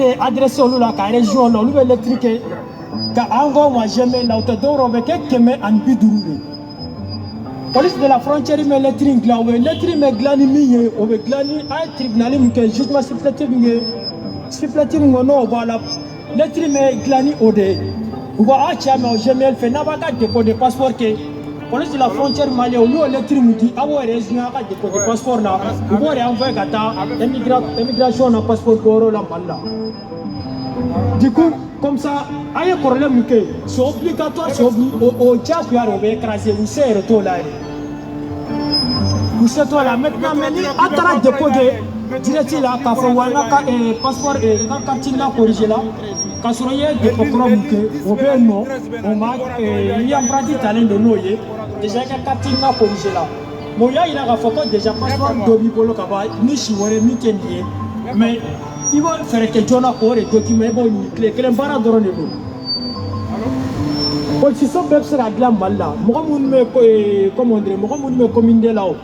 est adressé à la région, à l'électrique. Car encore, moi, j'aime l'autodoro avec quelqu'un en bidou. Police de la frontière, mais l'électrique là, l'électrique, mais glani, on veut glani, un tribunal, mais justement, siffleting, non, voilà. L'électrique, mais glani, au dé. Ou va à Tchama, j'aime le fait, n'a pas qu'à déposer de passeport. Police de la frontière malienne, nous, l'électrique, nous dit, ah ouais, résident, à déposer de passeport là. Vous voyez, en fait, immigration, on a passeport pour la malla. Du coup, comme ça, il y a un problème, c'est obligatoire, c'est au Tchad, on va écraser, vous savez, retour là. Vous savez, là, maintenant, à travers déposer, direct là, quand on voit là, passeport et quand il a corrigé là, quand on y a des problèmes, on peut non, on va, il y a un pratique talent de noyer, déjà quand il a corrigé là. Bon, il y a un photo déjà passeport d'Obi Polo Kaba, ni Chiware, ni Kenye, mais il va faire quelque chose pour les documents, les clés, les barres de rendez-vous. Si son peuple sera de la mal là, moi, comment dire, moi, me commune de là-haut.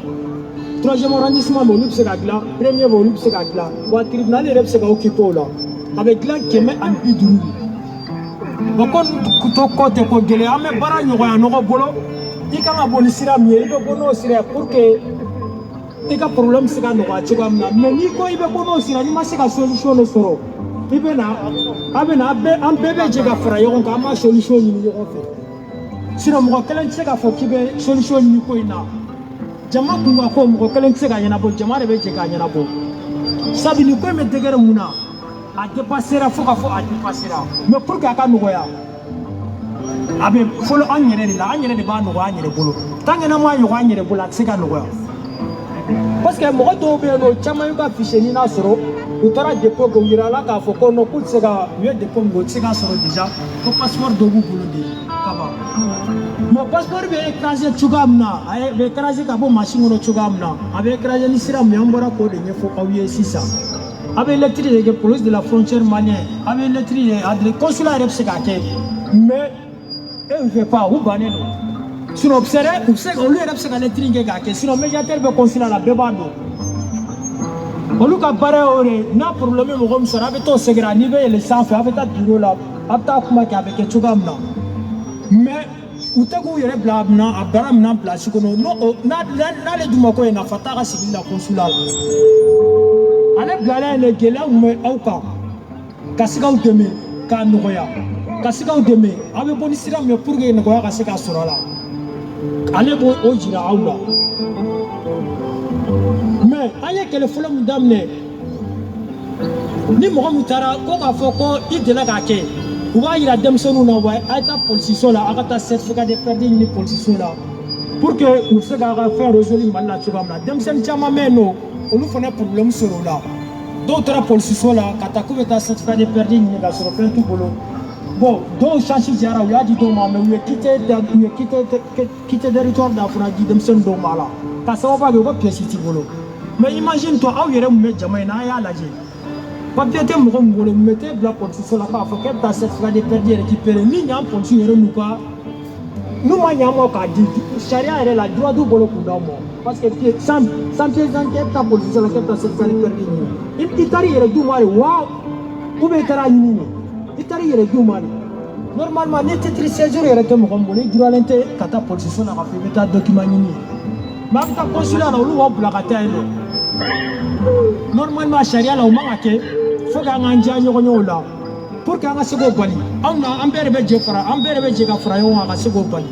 Troisième arrondissement, mon loup sera là, premier mon loup sera là, ou à tribunal, les sera occupé là, avec là qui met un bidou. Donc, on côté pour gueuler, mais barra n'y aura un euro bolo, il can abonner à mieux, il va bonner sera pour que il y a un problème, c'est que nous avons mais ni quoi il va bonner sera, il m'a c'est la solution le soro. Il va là, un bébé qui a fait, on a ma solution, il y a fait. Sinon, moi, quel est la solution, il y a Jama kunga ko mo kelen tse ganya na bo jama rebe je ganya na bo sabi ni ko me degere muna a dépassera fo ka fo a dépassera mais pour que aka noya abe folo anyere de ba no anyere bolo tanga na mo anyere bolo tse ka noya parce que mo do be no chama yu ka fiche ni na soro utara depo ko yira la ka fo ko no ku tse ga ye depo ngo tse ka soro déjà ko passeport do bu bolo de kaba mon passeport be écrasé chugamna ay be écrasé ka bo machine no chugamna abe écrasé ni sira mi ambora ko de ne fo kawiye sisa abe électrique de police de la frontière malienne abe électrique de consulat repse ka ke mais e fait pas ou baneno sinon observer on lui repse ka électrique ka ke sinon médiateur be consulat la be bando olu ka bare ore na problème mo comme ça abe to segra ni be le sans fait abe ta bureau là apta kuma ka be ke chugamna mais ou t'as qu'au y a blabna, à Baramna, place, non, n'allez du Moko et Nafatara civil la consulat. Allez, Gala, les Gela ou me Auka, Kassiga ou Deme, Kanoya, Kassiga ou Deme, avec Bonisira, mais pour gagner une guerre à Seka Sorala. Allez, au Jira Aula. Mais, aïe, que le flemme d'amener. Ni Mohamutara, Koka Foko, il de la Gake. Ou il a demson ou non, à ta position là, à ta certificat de perdre une position là. Pour que vous se faire résoudre mal la chouamla. Demson Chamameno, on nous fait un problème sur là. D'autres positions là, quand tu as ta certificat de perdre une négation, on fait tout boulot. Bon, donc change Jara, ou a dit Doma, mais vous quittez le territoire d'Afrique, dit Demson Doma là. Parce que ça va pas de pièce ici boulot. Mais imagine-toi, où il y a un mec, Jamaïna, à la G. Papier te mɔgɔ min bolo mettez bila police la k'a fɔ k'e bɛ taa certificat de perdu récupérer ni ɲan police yɛrɛ n'u ka n'u ma ɲan ma k'a di sariya yɛrɛ la droit d'u bolo k'u d'aw ma parce que sans pied sans k'e bɛ taa police la k'e bɛ taa certificat de perdu ɲini i taara i yɛrɛ d'u ma de wa ou bien i taara ɲini de i taara i yɛrɛ d'u ma de normalement ni titre séjour yɛrɛ tɛ mɔgɔ min bolo i droitlen tɛ ka taa police la k'a fɔ i bɛ taa document ɲini mais a bɛ taa consulat la olu b'aw bila ka taa yen nɔ normalement sariya la o man ka kɛ faut qu'on diya ɲɔgɔn ye o la pour que an ka se k'o bali anw na an bɛɛ de bɛ jɛ fara an bɛɛ de bɛ jɛ ka fara ɲɔgɔn kan ka se k'o bali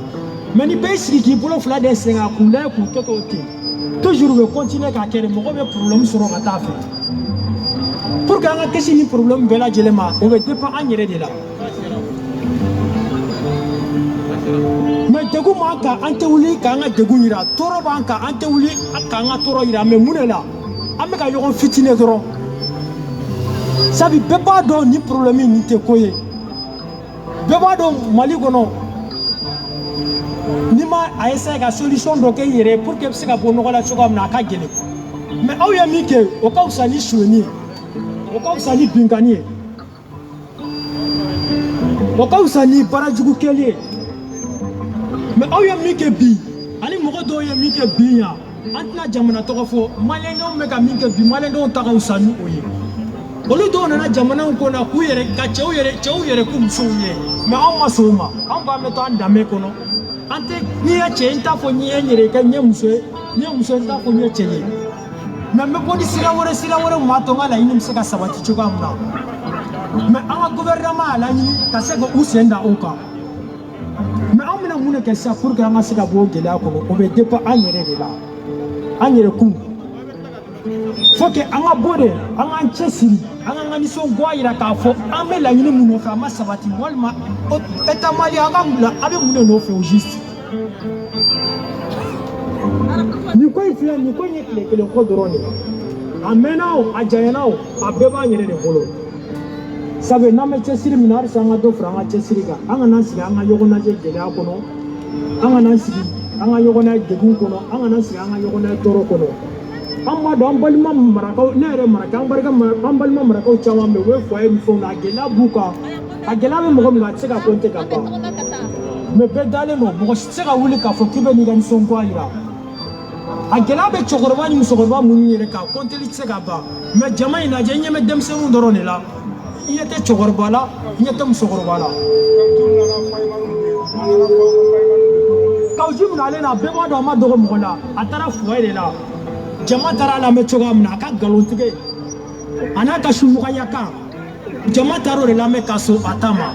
mais ni bɛɛ sigi k'i bolo fila de sen k'a kun lajɛ k'u kɛ k'o ten toujours u bɛ continuer k'a kɛ de mɔgɔ bɛ problème sɔrɔ ka taa fɛ pour que an ka kisi ni problème bɛɛ lajɛlen ma o bɛ dépend an yɛrɛ de la mais degun b'an kan an tɛ wuli k'an ka degun yira tɔɔrɔ b'an kan an tɛ wuli k'an ka tɔɔrɔ yira mais mun de la an bɛ ka ɲɔgɔn fitinin dɔrɔn. Sabi bɛɛ b'a dɔn ni problème nin tɛ ko ye bɛɛ b'a dɔn Mali kɔnɔ ni ma a essayer ka solution dɔ kɛ i yɛrɛ pour que i bɛ se ka bɔ nɔgɔ la cogoya min na a ka gɛlɛn mais aw ye min kɛ o ka fisa ni suɲɛni ye o ka fisa ni binkani ye o ka fisa ni baara jugu kɛli ye mais aw ye min kɛ bi ani mɔgɔ dɔw ye min kɛ bi yan an tɛna jamana tɔgɔ fɔ maliyɛndenw bɛ ka min kɛ bi maliyɛndenw ta ka fisa ni o ye olu dɔw nana jamanaw kɔnɔ k'u yɛrɛ ka cɛw yɛrɛ k'u musow ye mais anw ma sɔn o ma anw b'an bɛ to an danbe kɔnɔ an tɛ n'i ye cɛ n t'a fɔ n'i ye n yɛrɛ kɛ n ye muso ye n ye n t'a fɔ n ye cɛ ye mais n bɛ bɔ ni sira wɛrɛ m'a to n ka laɲini bɛ se ka sabati cogoya min na mais an ka gouvernement y'a laɲini ka se k'u sen da o kan mais an bɛna mun de kɛ sisan pour que an ka se ka bɔ o gɛlɛya kɔnɔ o bɛ dépend an yɛrɛ de la an yɛrɛ kun faut que an ka bɔ de an k'an cɛsiri an k'an ka nisɔngoya yira k'a fɔ an bɛ laɲini mun nɔfɛ a ma sabati walima état malien an ka mun na a bɛ mun de nɔfɛ au juste nin ko in filɛ nin ko in ye tile kelen ko dɔrɔn de a mɛnna o a janyana o a bɛɛ b'an yɛrɛ de bolo sabu n'an bɛ cɛsiri min na halisa an ka dɔ fara an ka cɛsiri kan an kana sigi an ka ɲɔgɔn lajɛ gɛlɛya kɔnɔ an kana sigi an ka ɲɔgɔn lajɛ degun kɔnɔ an kana sigi an ka ɲɔgɔn lajɛ tɔɔrɔ kɔnɔ an b'a dɔn an balima marakaw ne yɛrɛ maraka an balima marakaw caman bɛ yen u bɛ foyer ni fɛnw na a gɛlɛya b'u kan a gɛlɛya bɛ mɔgɔ min kan a tɛ se ka compter ka ban mais bɛɛ dalen don mɔgɔ si tɛ se ka wuli k'a fɔ k'i bɛ n'i ka nisɔngoya yira a gɛlɛya bɛ cɛkɔrɔba ni musokɔrɔba minnu yɛrɛ kan compteli tɛ se ka ban mais jama in lajɛ n ɲɛ bɛ denmisɛnninw dɔrɔn de la i ɲɛ tɛ cɛkɔrɔba la i ɲɛ tɛ musokɔrɔba la kawuji min nalen na bɛɛ b'a dɔn a ma dɔgɔ mɔgɔ la a taara foyer de la jama taara a lamɛn cogoya min na a ka nkalontigɛ a n'a ka sumɔgɔya kan jama taara o de lamɛn ka so a ta ma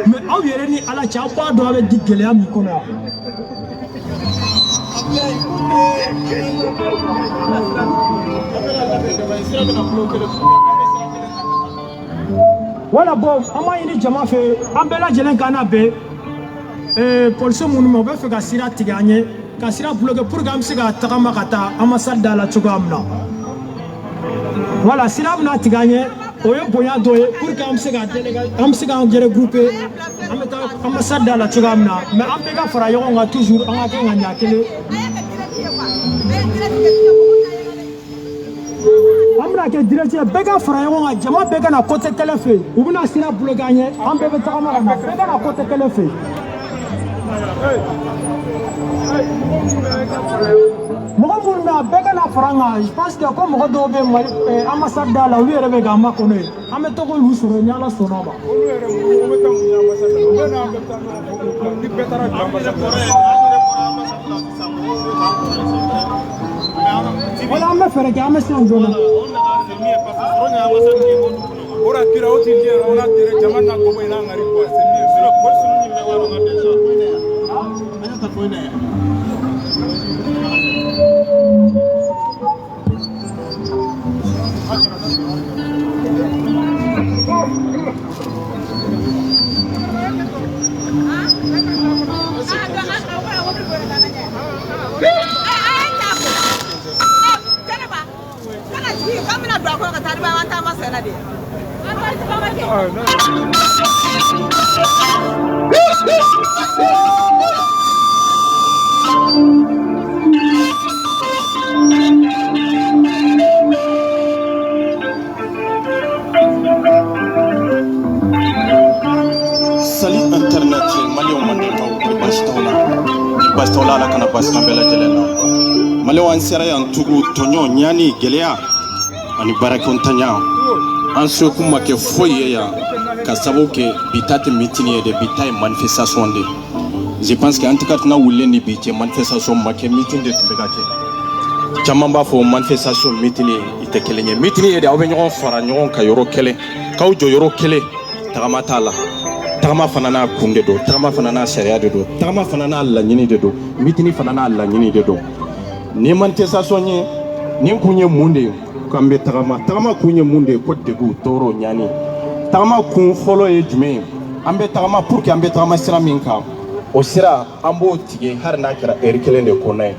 mais aw yɛrɛ ni ala cɛ aw b'a dɔn a bɛ di gɛlɛya min kɔnɔ yan wala bon an b'a ɲini jama fɛ an bɛɛ lajɛlen ka na bɛn polisi minnu ma u bɛ fɛ ka sira tigɛ an ye ka sira bloquer pour que an bɛ se ka tagama ka taa ambassade da la cogoya min na wala sira bɛna tigɛ an ye o ye bonya dɔ ye pour que an bɛ se k'an regrouper an bɛ taa ambassade da la cogoya min na mais an bɛɛ ka fara ɲɔgɔn kan toujours an ka kɛ ŋaniya kelen an bɛna kɛ direct ye bɛɛ ka fara ɲɔgɔn kan jama bɛɛ ka na côté kelen fɛ u bɛna sira bloquer an ye an bɛɛ bɛ tagama ka na bɛɛ ka na côté kelen fɛ mɔgɔ minnu bɛ yen bɛɛ ka na fara an kan je pense que ko mɔgɔ dɔw bɛ Mali ambassade da la olu yɛrɛ bɛ k'an makɔnɔ ye an bɛ to k'olu sɔrɔ ni Ala sɔnna ma. Wala an bɛ fɛɛrɛ kɛ an bɛ siran joona. Salut internet Malion Mandela Bastola la kana bas kambela jelena Malion an sera yan tugu tonyo nyani gelea ani barakon tanya an so kuma ke foye ya ka sabo ke bitate meeting de bitai manifestation de je pense que en tout cas na wulle ni bi ke manifestation make meeting de tubega ke jama ba fo manifestation meeting ite kelenye meeting de awbe nyon fara nyon ka yoro kele ka ujo yoro kele tagama tala tagama fanana kunde do tagama fanana sharia de do tagama fanana la nyini de do meeting fanana la nyini de do ni manifestation ni kunye munde kambe tagama kunye munde ko degu toro nyani tagama kun folo e jume ambe tagama pour que ambe tagama sira minka o sira ambo tige har na kira erikelen de konai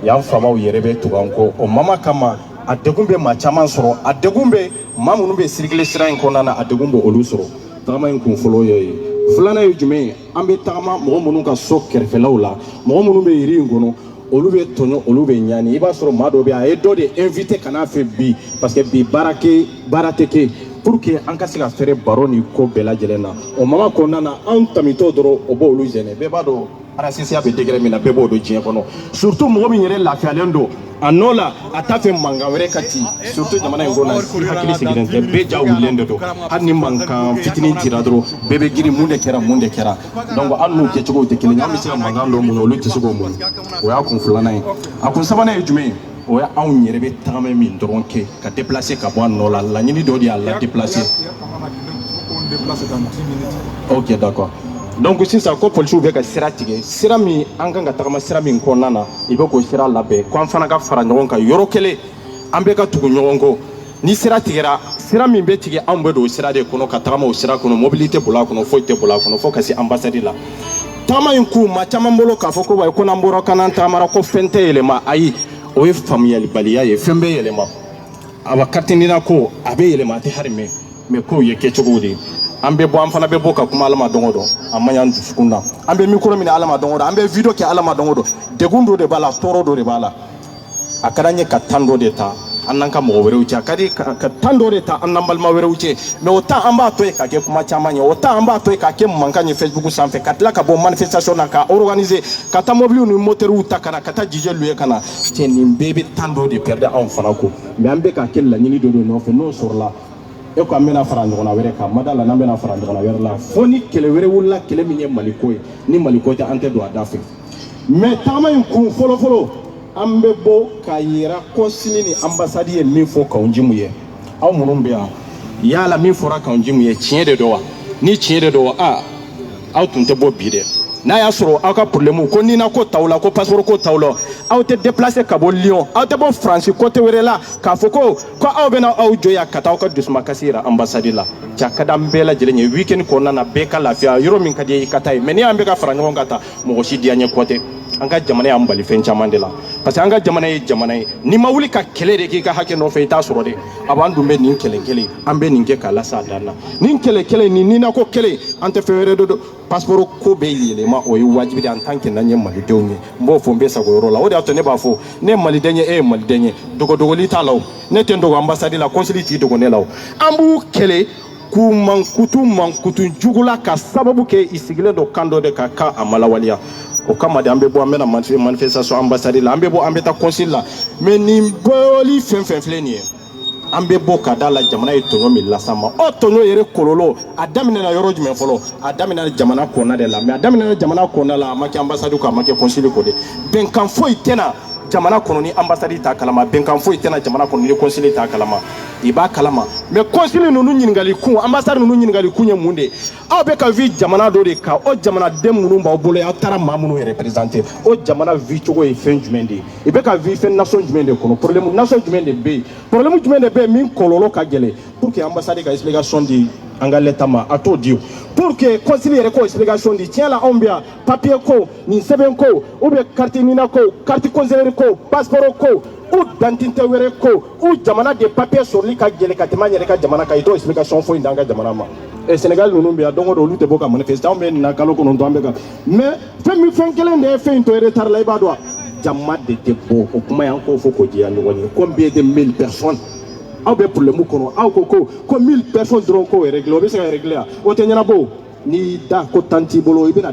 yan famaw yerebe tuganko o mama kama a degumbe ma chaman soro a degumbe mamunu be sirgile sira en konana a degumbe olu soro tagama en kun folo ye fulana e jume ambe tagama mo munu ka so kerfelaw la mo munu be yiri ngono olu be tonyo olu be nyani iba soro mado be a e do de invité kana fe bi parce que bi barateke pour que an ka se ka fere baro ni ko bela jelena o mama ko nana an tamito doro o bo olu jene be ba do RCCA bɛ degré min na bɛɛ b'o dɔn diɲɛ kɔnɔ surtout mɔgɔ min yɛrɛ lafiyalen don a nɔ la a t'a fɛ mankan wɛrɛ ka ci surtout jamana in kɔnɔ hakili sigilen tɛ bɛɛ ja wulilen de don hali ni mankan fitinin cira dɔrɔn bɛɛ bɛ girin mun de kɛra donc hali n'u kɛcogow tɛ kelen ye an bɛ se ka mankan dɔ mun olu tɛ se k'o mun o y'a kun filanan ye a kun sabanan ye jumɛn ye o ye anw yɛrɛ bɛ tagama min dɔrɔn kɛ ka déplacer ka bɔ a nɔ la laɲini dɔ de y'a la déplacer ok d'accord donc sisan ko policiers bɛ ka sira tigɛ sira min an kan ka tagama sira min kɔnɔna na i bɛ k'o sira labɛn ko an fana ka fara ɲɔgɔn kan yɔrɔ kelen an bɛ ka tugu ɲɔgɔn kɔ ni sira tigɛra sira min bɛ tigɛ anw bɛ don o sira de kɔnɔ ka tagama o sira kɔnɔ mobili tɛ boli a kɔnɔ foyi tɛ boli a kɔnɔ fo ka se ambassade la tagama in k'u ma caman bolo k'a fɔ ko wayi ko n'an bɔra k'an tagamara ko fɛn tɛ yɛlɛma ayi o ye faamuyalibaliya ye fɛn bɛ yɛlɛma a wa katinina ko a bɛ yɛlɛma a tɛ hari mɛ k'o ye kɛcogo de ye an bɛ bɔ an fana bɛ bɔ ka kuma ala ma don o don a man ɲi dusukun na an bɛ micro minɛ ala ma don o don an bɛ video kɛ ala ma don o don degun dɔ de b'a la tɔɔrɔ dɔ de b'a la a ka d'an ye ka temps dɔ de ta an n'an ka mɔgɔ wɛrɛw cɛ a ka di ka temps dɔ de ta an n'an balima wɛrɛw cɛ mais o temps an b'a to yen ka kɛ kuma caman ye o temps an b'a to yen ka kɛ mankan ye Facebook sanfɛ ka tila ka bɔ manifestation na ka organiser ka taa mobiliw ni moteur ta ka na ka taa jijɛ luye ka na cɛ nin bɛɛ bɛ temps dɔ de perdre anw fana ko mais an bɛ ka kɛ laɲini dɔ de nɔfɛ n'o sɔrɔla e ko an bɛna fara ɲɔgɔnna wɛrɛ kan ma da la n'an bɛna fara ɲɔgɔnna wɛrɛ la fo ni kɛlɛ wɛrɛ wulila kɛlɛ min ye maliko ye ni maliko tɛ an tɛ don a da fɛ mais tagama in kun fɔlɔfɔlɔ an bɛ bɔ k'a yira consul ni ambassade ye min fɔ Kawnjimu ye aw minnu bɛ yan yala min fɔra Kawnjimu ye tiɲɛ de don wa ni tiɲɛ de don wa aw tun tɛ bɔ bi dɛ n'a y'a sɔrɔ aw ka problème ko ni na ko t'aw la ko passeport ko t'aw la aw tɛ déplacer ka bɔ Lyon aw tɛ bɔ France côté wɛrɛ la k'a fɔ ko aw bɛna aw jɔ yan ka taa aw ka dusumakasi yira ambassade la ja ka d'an bɛɛ lajɛlen ye weekend kɔnɔna na bɛɛ ka lafiya yɔrɔ min ka di ye i ka taa ye mais ni an bɛ ka fara ɲɔgɔn kan ta mɔgɔ si diya ɲɛ kɔ tɛ an ka jamana y'an bali fɛn caman de la parce que an ka jamana ye jamana ye ni ma wuli ka kɛlɛ de k'i ka hakɛ nɔfɛ i t'a sɔrɔ dɛ an dun bɛ nin kɛlɛ kelen an bɛ nin kɛ k'a lase a dan na nin kɛlɛ kelen nin ninako kelen an tɛ fɛn wɛrɛ dɔn passeport ko bɛ yɛlɛma o ye wajibi de en tant que n'an ye malidenw ye n b'o fɔ n bɛ sago yɔrɔ la o de y'a to ne b'a fɔ ne ye maliden ye e ye maliden ye dogodogoli t'a la o ne tɛ n dogo ambassade la consul t'i dogo ne la o an b'u kɛlɛ k'u mankutu jugu la ka sababu kɛ i sigilen don kan dɔ de ka kan a malawaleya o kama de an bɛ bɔ an bɛna manifestation ambassade la an bɛ bɔ an bɛ taa consul la mais nin bɔli fɛn fɛn filɛ nin ye an bɛ bɔ ka da la jamana ye tɔɲɔ min las'an ma o tɔɲɔ yɛrɛ kɔlɔlɔ a daminɛna yɔrɔ jumɛn fɔlɔ a daminɛna jamana kɔnɔna de la mais a daminɛna jamana kɔnɔna la a ma kɛ ambassade ko a ma kɛ consul ko de bɛnkan foyi tɛna jamana kɔnɔ ni ambassade t'a kalama bɛnkan foyi tɛna jamana kɔnɔ ni consul t'a kalama i b'a kalama mais consul ninnu ɲininkali kun ambassade ninnu ɲininkali kun ye mun de aw bɛ ka vi jamana dɔ de kan o jamanaden minnu b'aw bolo aw taara maa minnu représenter o jamana vi cogo ye fɛn jumɛn de ye i bɛ ka vi fɛn nation jumɛn de kɔnɔ problème nation jumɛn de bɛ yen problème jumɛn de bɛ yen min kɔlɔlɔ ka gɛlɛn pour que ambassade ka explication di an ka l'état ma a t'o di o pour que consul yɛrɛ ko explication di tiɲɛ la anw bɛ yan papier ko nin sɛbɛn ko ou bien carte nina ko carte consulaire ko passeport ko u dantinte wɛrɛ ko u jamana de papier sɔrɔli ka gɛlɛn ka tɛmɛ an yɛrɛ ka jamana kan i t'o explication foyi d'an ka jamana ma Sénégal ninnu bɛ yan don o don olu tɛ bɔ ka manifester anw bɛ nin na kalo kɔnɔntɔn an bɛ ka mais fɛn kelen de ye fɛn in to retard la i b'a dɔn wa jama de tɛ bɔ o kuma y'an k'o fɔ k'o diya ɲɔgɔn ye combien de mille personnes aw bɛ problème kɔnɔ aw ko 1000 personnes dɔrɔn k'o régler o bɛ se ka régler wa o tɛ ɲɛnabɔ ni da ko temps t'i bolo i bɛna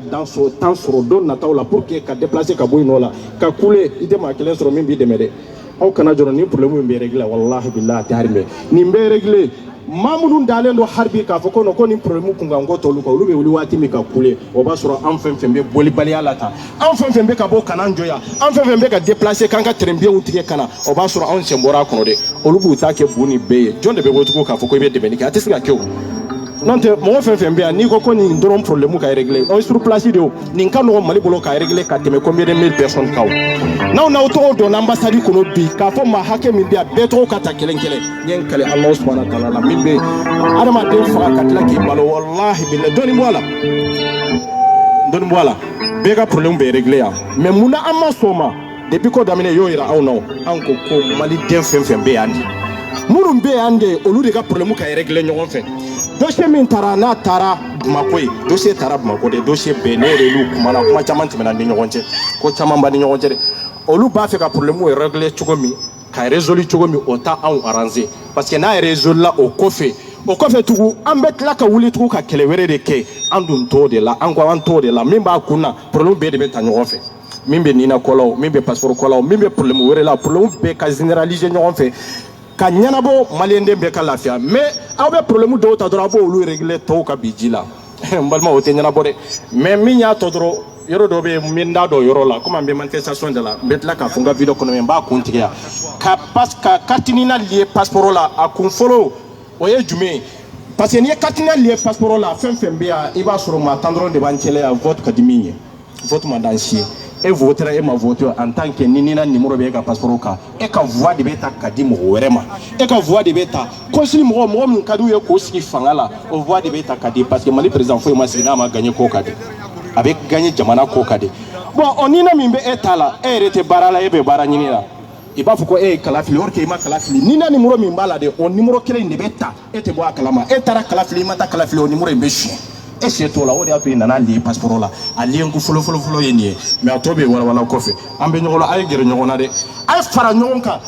temps sɔrɔ don nataw la pour que ka déplacer ka bɔ yen nɔ la ka couler i tɛ maa kelen sɔrɔ min b'i dɛmɛ dɛ aw kana jɔrɔ ni problème min bɛ régler wallahi billahi a tɛ hari mɛ nin bɛ régler maa minnu dalen don harbi k'a fɔ ko nin problème kun kan ko t'olu kan olu bɛ wuli waati min ka couler o b'a sɔrɔ an fɛn fɛn bɛ bolibaliya la tan an fɛn fɛn bɛ ka bɔ kana jɔ yan an fɛn fɛn bɛ ka déplacer k'an ka terrainbienw tigɛ ka na o b'a sɔrɔ anw sen bɔra a kɔnɔ dɛ olu b'u ta kɛ bu ni bɛɛ ye jɔn de bɛ bɔ tugun k'a fɔ ko i bɛ dɛmɛ kɛ a tɛ se ka kɛ o n'o tɛ mɔgɔ fɛn fɛn bɛ yan n'i ko nin dɔrɔn problème ka régler o ye sur place de o nin ka nɔgɔ Mali bolo ka régler ka tɛmɛ combien de mille personnes kan n'aw tɔgɔ dɔn ambassade kɔnɔ bi k'a fɔ maa hakɛ min bɛ yan bɛɛ tɔgɔ ka ta kelen kelen n ye n kale Alahu subahana wa taala la min bɛ adamaden faga ka tila k'i balo wallahi billahi dɔɔni bɔ a la bɛɛ ka problème bɛ régler yan mais munna an ma sɔn o ma depuis ko daminɛ y'o yira anw na an ko maliden fɛn fɛn bɛ yan de minnu bɛ yan de olu de ka problème ka régler ɲɔgɔn fɛ dossier min taara n'a taara Bamako ye dossier taara Bamako de dossier bɛɛ ne yɛrɛ y'u kumana kuma caman tɛmɛna ni ɲɔgɔn cɛ ko caman b'a ni ɲɔgɔn cɛ dɛ olu b'a fɛ ka problème régler cogo min ka résolu cogo min o t'a anw arranger parce que n'a résolu la o kɔfɛ o kɔfɛ tugu an bɛ tila ka wuli tugu ka kɛlɛ wɛrɛ de kɛ an dun t'o de la an ko an t'o de la min b'a kun na problème bɛɛ de bɛ ta ɲɔgɔn fɛ min bɛ nina kɔlaw min bɛ passeport kɔlaw min bɛ problème wɛrɛ la problème bɛɛ ka généraliser ɲɔgɔn fɛ ka ɲɛnabɔ maliyɛnden bɛɛ ka lafiya mais aw bɛ problème dɔw ta dɔrɔn a b'olu régler tɔw ka bi ji la n balima o tɛ ɲɛnabɔ dɛ mais min y'a tɔ dɔrɔn yɔrɔ dɔ bɛ yen n bɛ n da dɔ yɔrɔ la komi an bɛ manifestation de la n bɛ tila k'a fɔ n ka video kɔnɔ n b'a kun tigɛ yan ka carte nina lié passeport la a kun fɔlɔ o ye jumɛn ye parce que n'i ye carte nina lié passeport la fɛn fɛn bɛ yan i b'a sɔrɔ maa tan dɔrɔn de b'an cɛla yan vote ka di min ye vote ma d'an si ye e votera e ma vote en tant que ni nina numéro bɛ e ka passeport kan e ka voix de bɛ ta ka di mɔgɔ wɛrɛ ma e ka voix de bɛ ta conseil mɔgɔ min ka d'u ye k'o sigi fanga la o voix de bɛ ta ka di parce que Mali président foyi ma sigi n'a ma gagner ko ka di a bɛ gagner jamana ko ka di bon o nina min bɛ e ta la e yɛrɛ tɛ baara la e bɛ baara ɲini la i b'a fɔ ko e ye kala fili or que i ma kala fili nina numéro min b'a la de o numéro kelen in de bɛ ta e tɛ bɔ a kalama e taara kala fili i ma taa kala fili o numéro in bɛ suɲɛ e se t'o la o de y'a to i nana lié passeport la a lié ko fɔlɔ ye nin ye mais a tɔ bɛ walawala kɔfɛ an bɛ ɲɔgɔn la a ye gɛrɛ ɲɔgɔn na dɛ a ye fara ɲɔgɔn kan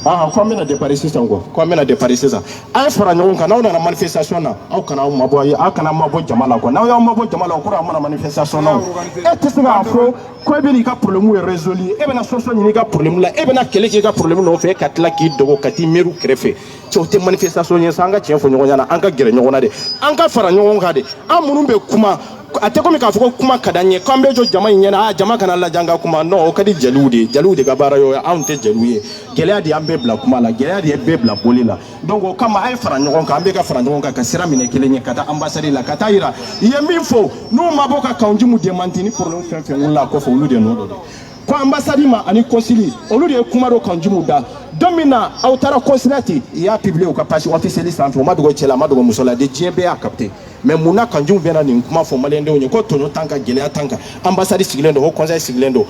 ko an bɛna départ sisan quoi ko an bɛna départ sisan a ye fara ɲɔgɔn kan n'aw nana manifestation na aw kana aw kana mabɔ jama la quoi n'aw y'aw mabɔ jama la o kɔrɔ aw mana manifestation na e tɛ se k'a fɔ ko e bɛ n'i ka problème ye résolu e bɛna solution ɲini i ka problème la e bɛna kɛlɛ kɛ i ka problème nɔfɛ e ka tila k'i dogo ka t'i miiri kɛrɛfɛ cɛ o tɛ manifestation ye sa an ka tiɲɛ fɔ ɲɔgɔn ɲɛna an ka gɛrɛ ɲɔgɔn na de an ka fara ɲɔgɔn kan de an minnu bɛ kuma a tɛ komi k'a fɔ ko kuma ka d'an ye k'an bɛ jɔ jama in ɲɛna jama kana lajɛ an ka kuma non o ka di jeliw de ka baara y'o ye anw tɛ jeliw ye gɛlɛya de y'an bɛɛ bila kuma la gɛlɛya de ye bɛɛ bila boli la donc o kama a ye fara ɲɔgɔn kan an bɛ ka fara ɲɔgɔn kan ka sira minɛ kelen ye ka taa ambassade la ka taa yira i ye min fɔ n'u ma bɔ ka kanji mu démenti ni problème fɛn fɛn wulila kɔfɛ olu de nɔ don dɛ ko ambassade ma ani consul olu de ye kuma dɔ kanji mu da don min na aw taara consulat i y'a publier u ka page officielle sanfɛ o ma dogo cɛ la a ma dogo muso la de diɲɛ bɛɛ y'a capté mais mun na kanjiw bɛna nin kuma fɔ maliyɛndenw ye ko tɔɲɔ t'an kan gɛlɛya t'an kan ambassade sigilen don o conseil sigilen don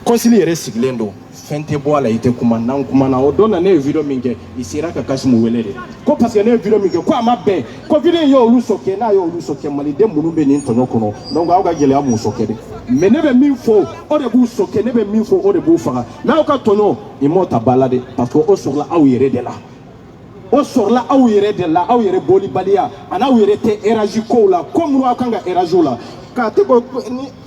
consul yɛrɛ sigilen don fɛn tɛ bɔ a la i tɛ kuma n'an kumana o don na ne ye video min kɛ i sera ka Kasimu wele de ko parce que ne ye video min kɛ ko a ma bɛn ko video in y'olu sɔkɛ n'a y'olu sɔkɛ maliden minnu bɛ nin tɔɲɔ kɔnɔ donc aw ka gɛlɛya m'u sɔkɛ de mais ne bɛ min fɔ o de b'u sɔkɛ ne bɛ min fɔ o de b'u faga mais aw ka tɔɲɔ i m'o ta ba la de parce que o sɔrɔla aw yɛrɛ de la o sɔrɔla aw yɛrɛ de la aw yɛrɛ bolibaliya ani aw yɛrɛ tɛ éragi kow la ko minnu aw kan ka éragi la k'a tɛ ko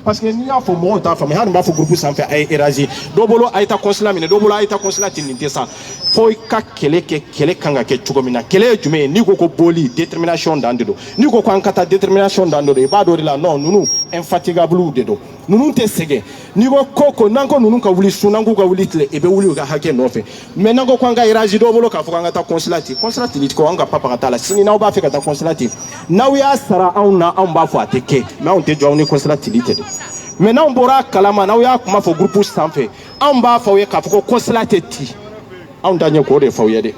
parce que n'i y'a fɔ mɔgɔw t'a faamu hali n b'a fɔ groupe sanfɛ a ye éragi dɔw bolo a ye taa consulat minɛ dɔw bolo a ye taa consulat ten nin tɛ sa fo i ka kɛlɛ kɛ kɛlɛ kan ka kɛ cogo min na kɛlɛ ye jumɛn ye n'i ko ko boli détermination dan de don n'i ko ko an ka taa détermination dan de don i b'a dɔn de la non ninnu infatigable de don ninnu tɛ sɛgɛn n'i ko ko n'an ko ninnu ka wuli su n'an k'u ka wuli tile i bɛ wuli u ka hakɛ nɔfɛ mais n'an ko k'an ka éragi dɔw bolo k'a fɔ k'an ka taa consulat ko an ka papa ka taa la sini n'aw b'a fɛ ka taa consulat n'aw y'a sara anw na anw b'a fɔ a tɛ kɛ mais anw tɛ jɔ aw ni consulat tɛ dɛ mais n'anw bɔra a kalama n'aw y'a kuma fɔ groupe sanfɛ anw b'a fɔ aw ye k'a fɔ ko consulat tɛ ci anw t'a ɲɛ k'o de fɔ aw ye dɛ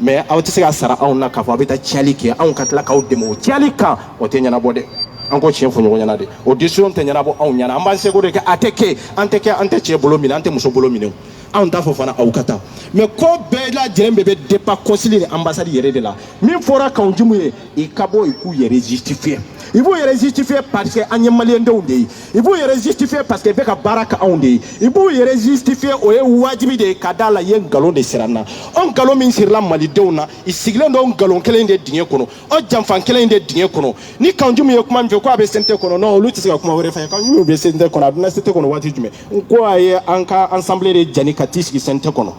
mais aw tɛ se ka sara anw na k'a fɔ a bɛ taa ciyali kɛ anw ka tila k'aw dɛmɛ o ciyali kan o tɛ ɲɛnabɔ dɛ an ko tiɲɛ fɔ ɲɔgɔn ɲɛna de o décision tɛ ɲɛnabɔ anw ɲɛna an b'an seko de kɛ a tɛ kɛ an tɛ cɛ bolo minɛ an tɛ muso bolo minɛ anw t'a fɔ fana aw ka taa mais ko bɛɛ lajɛlen bɛ dépend consul ni ambassade yɛrɛ de la min fɔra kanjimu ye i ka bɔ i k'u yɛrɛ justifier i b'u yɛrɛ justifier parce que an ye maliyɛndenw de ye i b'u yɛrɛ justifier parce que i bɛ ka baara kɛ anw de ye i b'u yɛrɛ justifier o ye wajibi de ye ka d'a la i ye nkalon de siri an na o nkalon min sirila malidenw na i sigilen don nkalon kelen de dingɛ kɔnɔ o janfan kelen de dingɛ kɔnɔ ni kanjimu ye kuma min fɛ ko a bɛ CNT kɔnɔ non olu tɛ se ka kuma wɛrɛ fɛ kanjimu bɛ CNT kɔnɔ a bɛ na CNT kɔnɔ waati jumɛn n ko a ye an ka assemblée de jani ka t'i sigi CNT kɔnɔ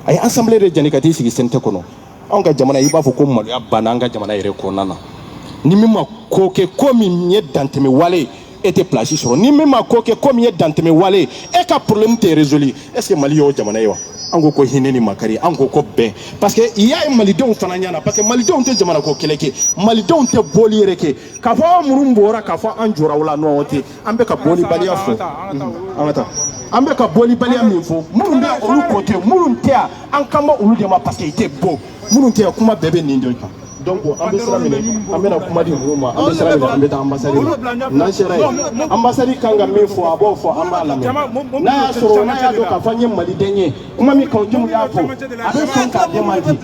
a ye assemblée de jani ka t'i sigi CNT kɔnɔ anw ka jamana i b'a fɔ ko maloya banna an ka jamana yɛrɛ kɔnɔna na ni min ma ko kɛ ko min ye dantɛmɛ wale e tɛ place sɔrɔ ni min ma ko kɛ ko min ye dantɛmɛ wale e ka problème tɛ résolu est-ce que Mali y'o jamana ye wa an ko hinɛ ni makari an ko bɛn parce que i y'a ye malidenw fana ɲɛna parce que malidenw tɛ jamana ko kɛlɛ kɛ malidenw tɛ boli yɛrɛ kɛ k'a fɔ aw minnu bɔra k'a fɔ an jɔra o la non o tɛ an bɛ ka bolibaliya fɔ an ka taa an bɛ ka bolibaliya min fɔ minnu bɛ olu côté minnu tɛ yan an kan bɛ olu de ma parce que i tɛ bɔ minnu tɛ yan kuma bɛɛ bɛ nin de kan donc an bɛ sira minɛ an bɛna kuma di ninnu ma an bɛ sira minɛ an bɛ taa ambassade la n'an sera yen ambassade kan ka min fɔ a b'o fɔ an b'a lamɛn n'a y'a sɔrɔ n'a y'a dɔn k'a fɔ an ye maliden ye kuma min kan jɔnw y'a fɔ a bɛ sɔn k'a démenti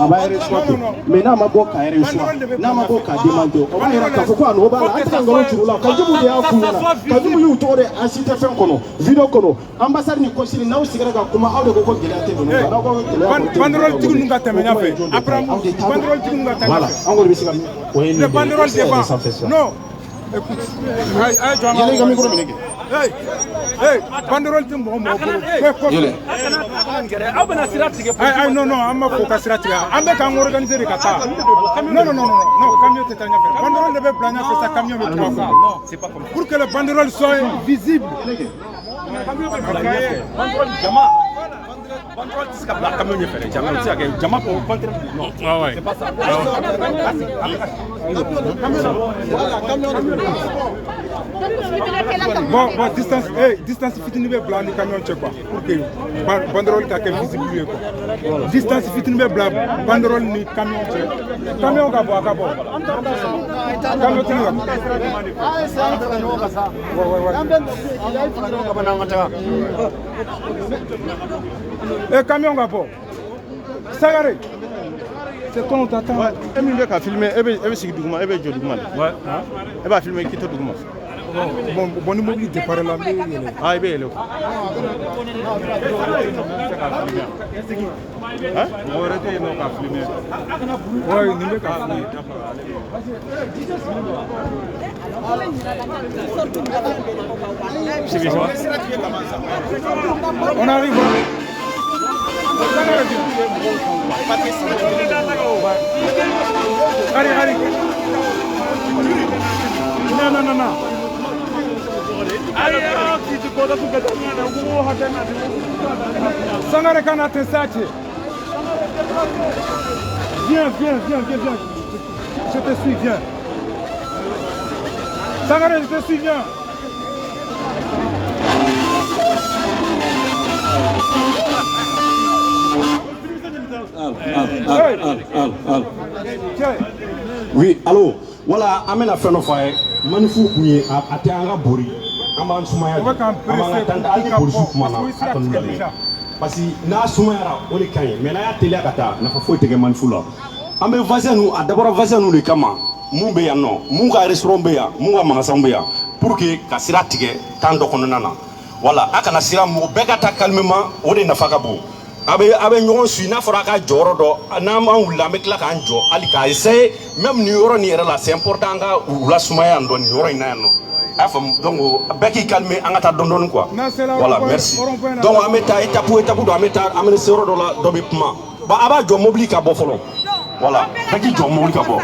a b'a respecté mais n'a ma bɔ k'a respecté n'a ma bɔ k'a démenti o b'a yira k'a fɔ ko a nɔ b'a la an tɛ ka nkalon turu la Kajugu de y'a f'u ɲɛna Kajugu y'u tɔgɔ de an si tɛ fɛn kɔnɔ vidéo kɔnɔ ambassade ni consul n'aw sigira ka kuma aw de ko gɛlɛya tɛ ninnu kan n'aw ko gɛlɛya banderole tigi ninnu ka tɛmɛ ɲɛfɛ après banderole tigi ninnu ka tɛmɛ voilà an kɔni bɛ se ka o ye le banderole débat non écoute yɛlɛ i ka micro minɛ kɛ banderole tɛ mɔgɔ bolo aw bɛna sira tigɛ non non an ma fɔ ka sira tigɛ an bɛ k'an organiser de ka taa non camion tɛ taa ɲɛfɛ banderole de bɛ bila ɲɛfɛ sa camion bɛ tuba kɔnɔ pour que le banderole soit visible banderole tɛ se ka bila camion ɲɛfɛ dɛ jama tɛ se ka kɛ jama ko banderole non c'est pas ça bon distance fitini bɛ bila ni camion cɛ quoi pour que banderole ka kɛ visible ye quoi distance fitini bɛ bila banderole ni camion cɛ camion ka bɔ a ka bɔ camion tigi ka camion ka bɔ Sagare c'est ton t'attend e min bɛ ka filmer e bɛ sigi duguma e bɛ jɔ duguma de e b'a filmer k'i to duguma bon ni mobili départ la n bɛ yɛlɛ i bɛ yɛlɛ mɔgɔ wɛrɛ tɛ yen nɔ ka filmer ouais nin bɛ ka filmer on arrive allez non Sangare kana te sache viens je te suis viens Sangare je te suis viens oui allo voilà an bɛna fɛn dɔ fɔ a ye manifu kun ye a tɛ an ka bori an b'an sumaya an b'an ka hali polisiw kuma na a kɔni lamɛn parce que n'a sumayara o de ka ɲi mais n'a y'a teliya ka taa nafa foyi tɛ kɛ manifu la an bɛ vaccin ninnu a dabɔra vaccin ninnu de kama mun bɛ yan nɔ mun ka restaurant bɛ yan mun ka magasin bɛ yan pour que ka sira tigɛ temps dɔ kɔnɔna na voilà a kana sira mɔgɔ bɛɛ ka taa calmement o de nafa ka bon a bɛ ɲɔgɔn suit n'a fɔra a ka jɔyɔrɔ dɔ n'an b'an wuli an bɛ tila k'an jɔ hali k'a essayer même nin yɔrɔ nin yɛrɛ la c'est important an ka u lasumaya yan dɔ nin yɔrɔ in na yan nɔ a y'a faamu donc bɛɛ k'i calmer an ka taa dɔɔni dɔɔni quoi voilà merci donc an bɛ taa étape dɔ an bɛ taa an bɛ se yɔrɔ dɔ la dɔ bɛ kuma bon a b'a jɔ mobili ka bɔ fɔlɔ voilà bɛɛ k'i jɔ mobili ka bɔ.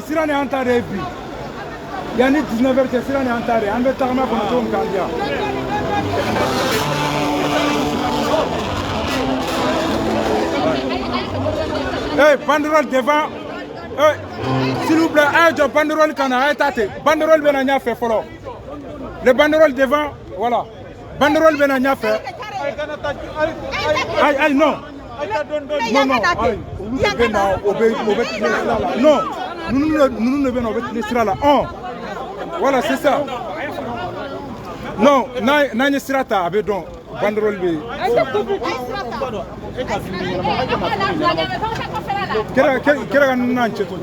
Sira ni an ta de bi yani 19h cɛ sira ni an ta de an bɛ tagama kɔnɔ cogo min k'an diya banderole devant s'il vous plaît a ye jɔ banderole kan na a ye taa ten banderole bɛ na ɲɛfɛ fɔlɔ le banderole devant voilà banderole bɛ na ɲɛfɛ ayi non olu de bɛ na o bɛ tile sira la non ninnu de bɛ na o bɛ tile sira la voilà c'est ça non n'an ye sira ta a bɛ dɔn banderole bɛ kɛra ka n'an cɛ to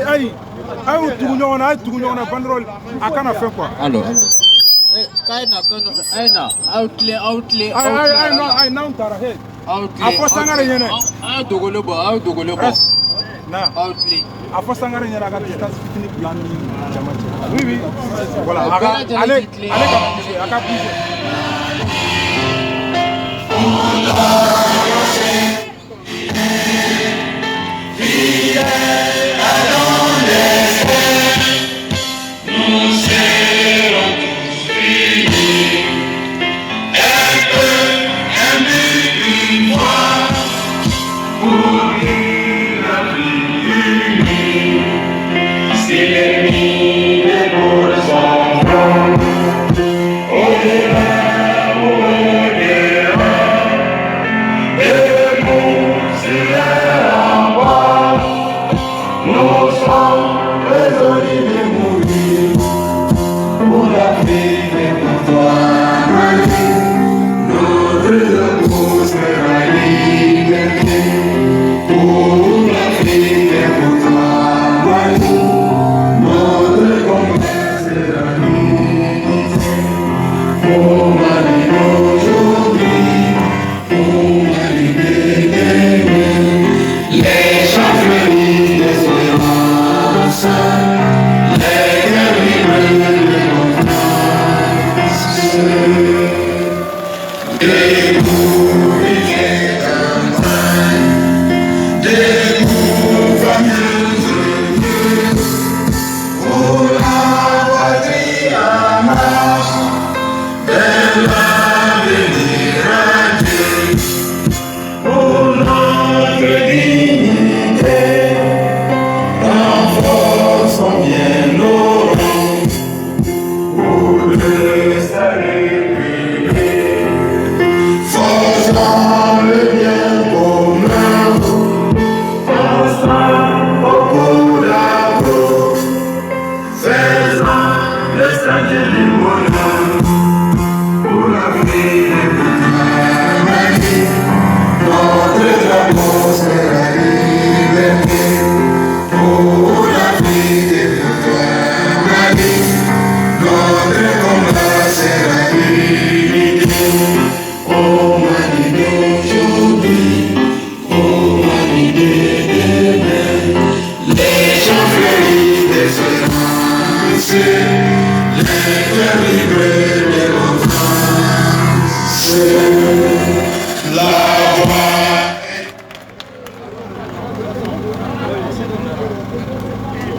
ayi Aïe, tout le monde a banderole. À quand on fait quoi? Alors. Kaina, outlay. Aïe, non, t'as raison. Outlay. A fɔ sangare ɲɛnɛ. Aw dogolo bɔ. Outlay. A fɔ sangare ɲɛnɛ a ka distance fitini bila ni jama cɛ. Oui. Voilà, ale ka bouger, a ka bouger.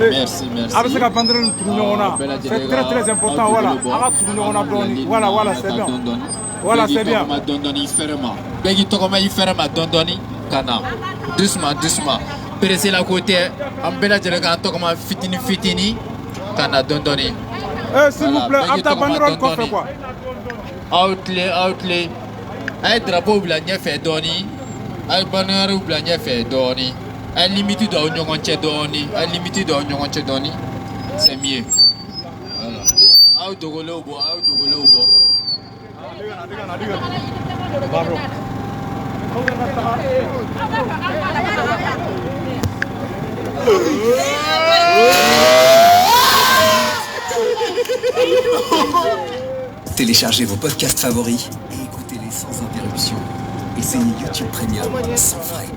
Merci. A bɛ se ka banderole tugu ɲɔgɔn na. C'est très important. Voilà. A ka tugu ɲɔgɔn na dɔɔni. Voilà, c'est bien. Voilà, c'est bien. Bɛɛ k'i tɔgɔma i fɛrɛ ma dɔɔni ka na. Doucement. Pressez la côté. An bɛɛ lajɛlen k'an tɔgɔma fitini ka na dɔɔni. S'il vous plaît, a bɛ taa banderole kɔfɛ quoi. Outlay. A ye drapeau bila ɲɛfɛ dɔɔni. A ye banderoles bila ɲɛfɛ dɔɔni. A ye limite don aw ni ɲɔgɔn cɛ dɔɔni. C'est mieux. Voilà. Aw dogolenw bɔ. Téléchargez vos podcasts favoris et écoutez-les sans interruption. Essayez YouTube Premium sans frais.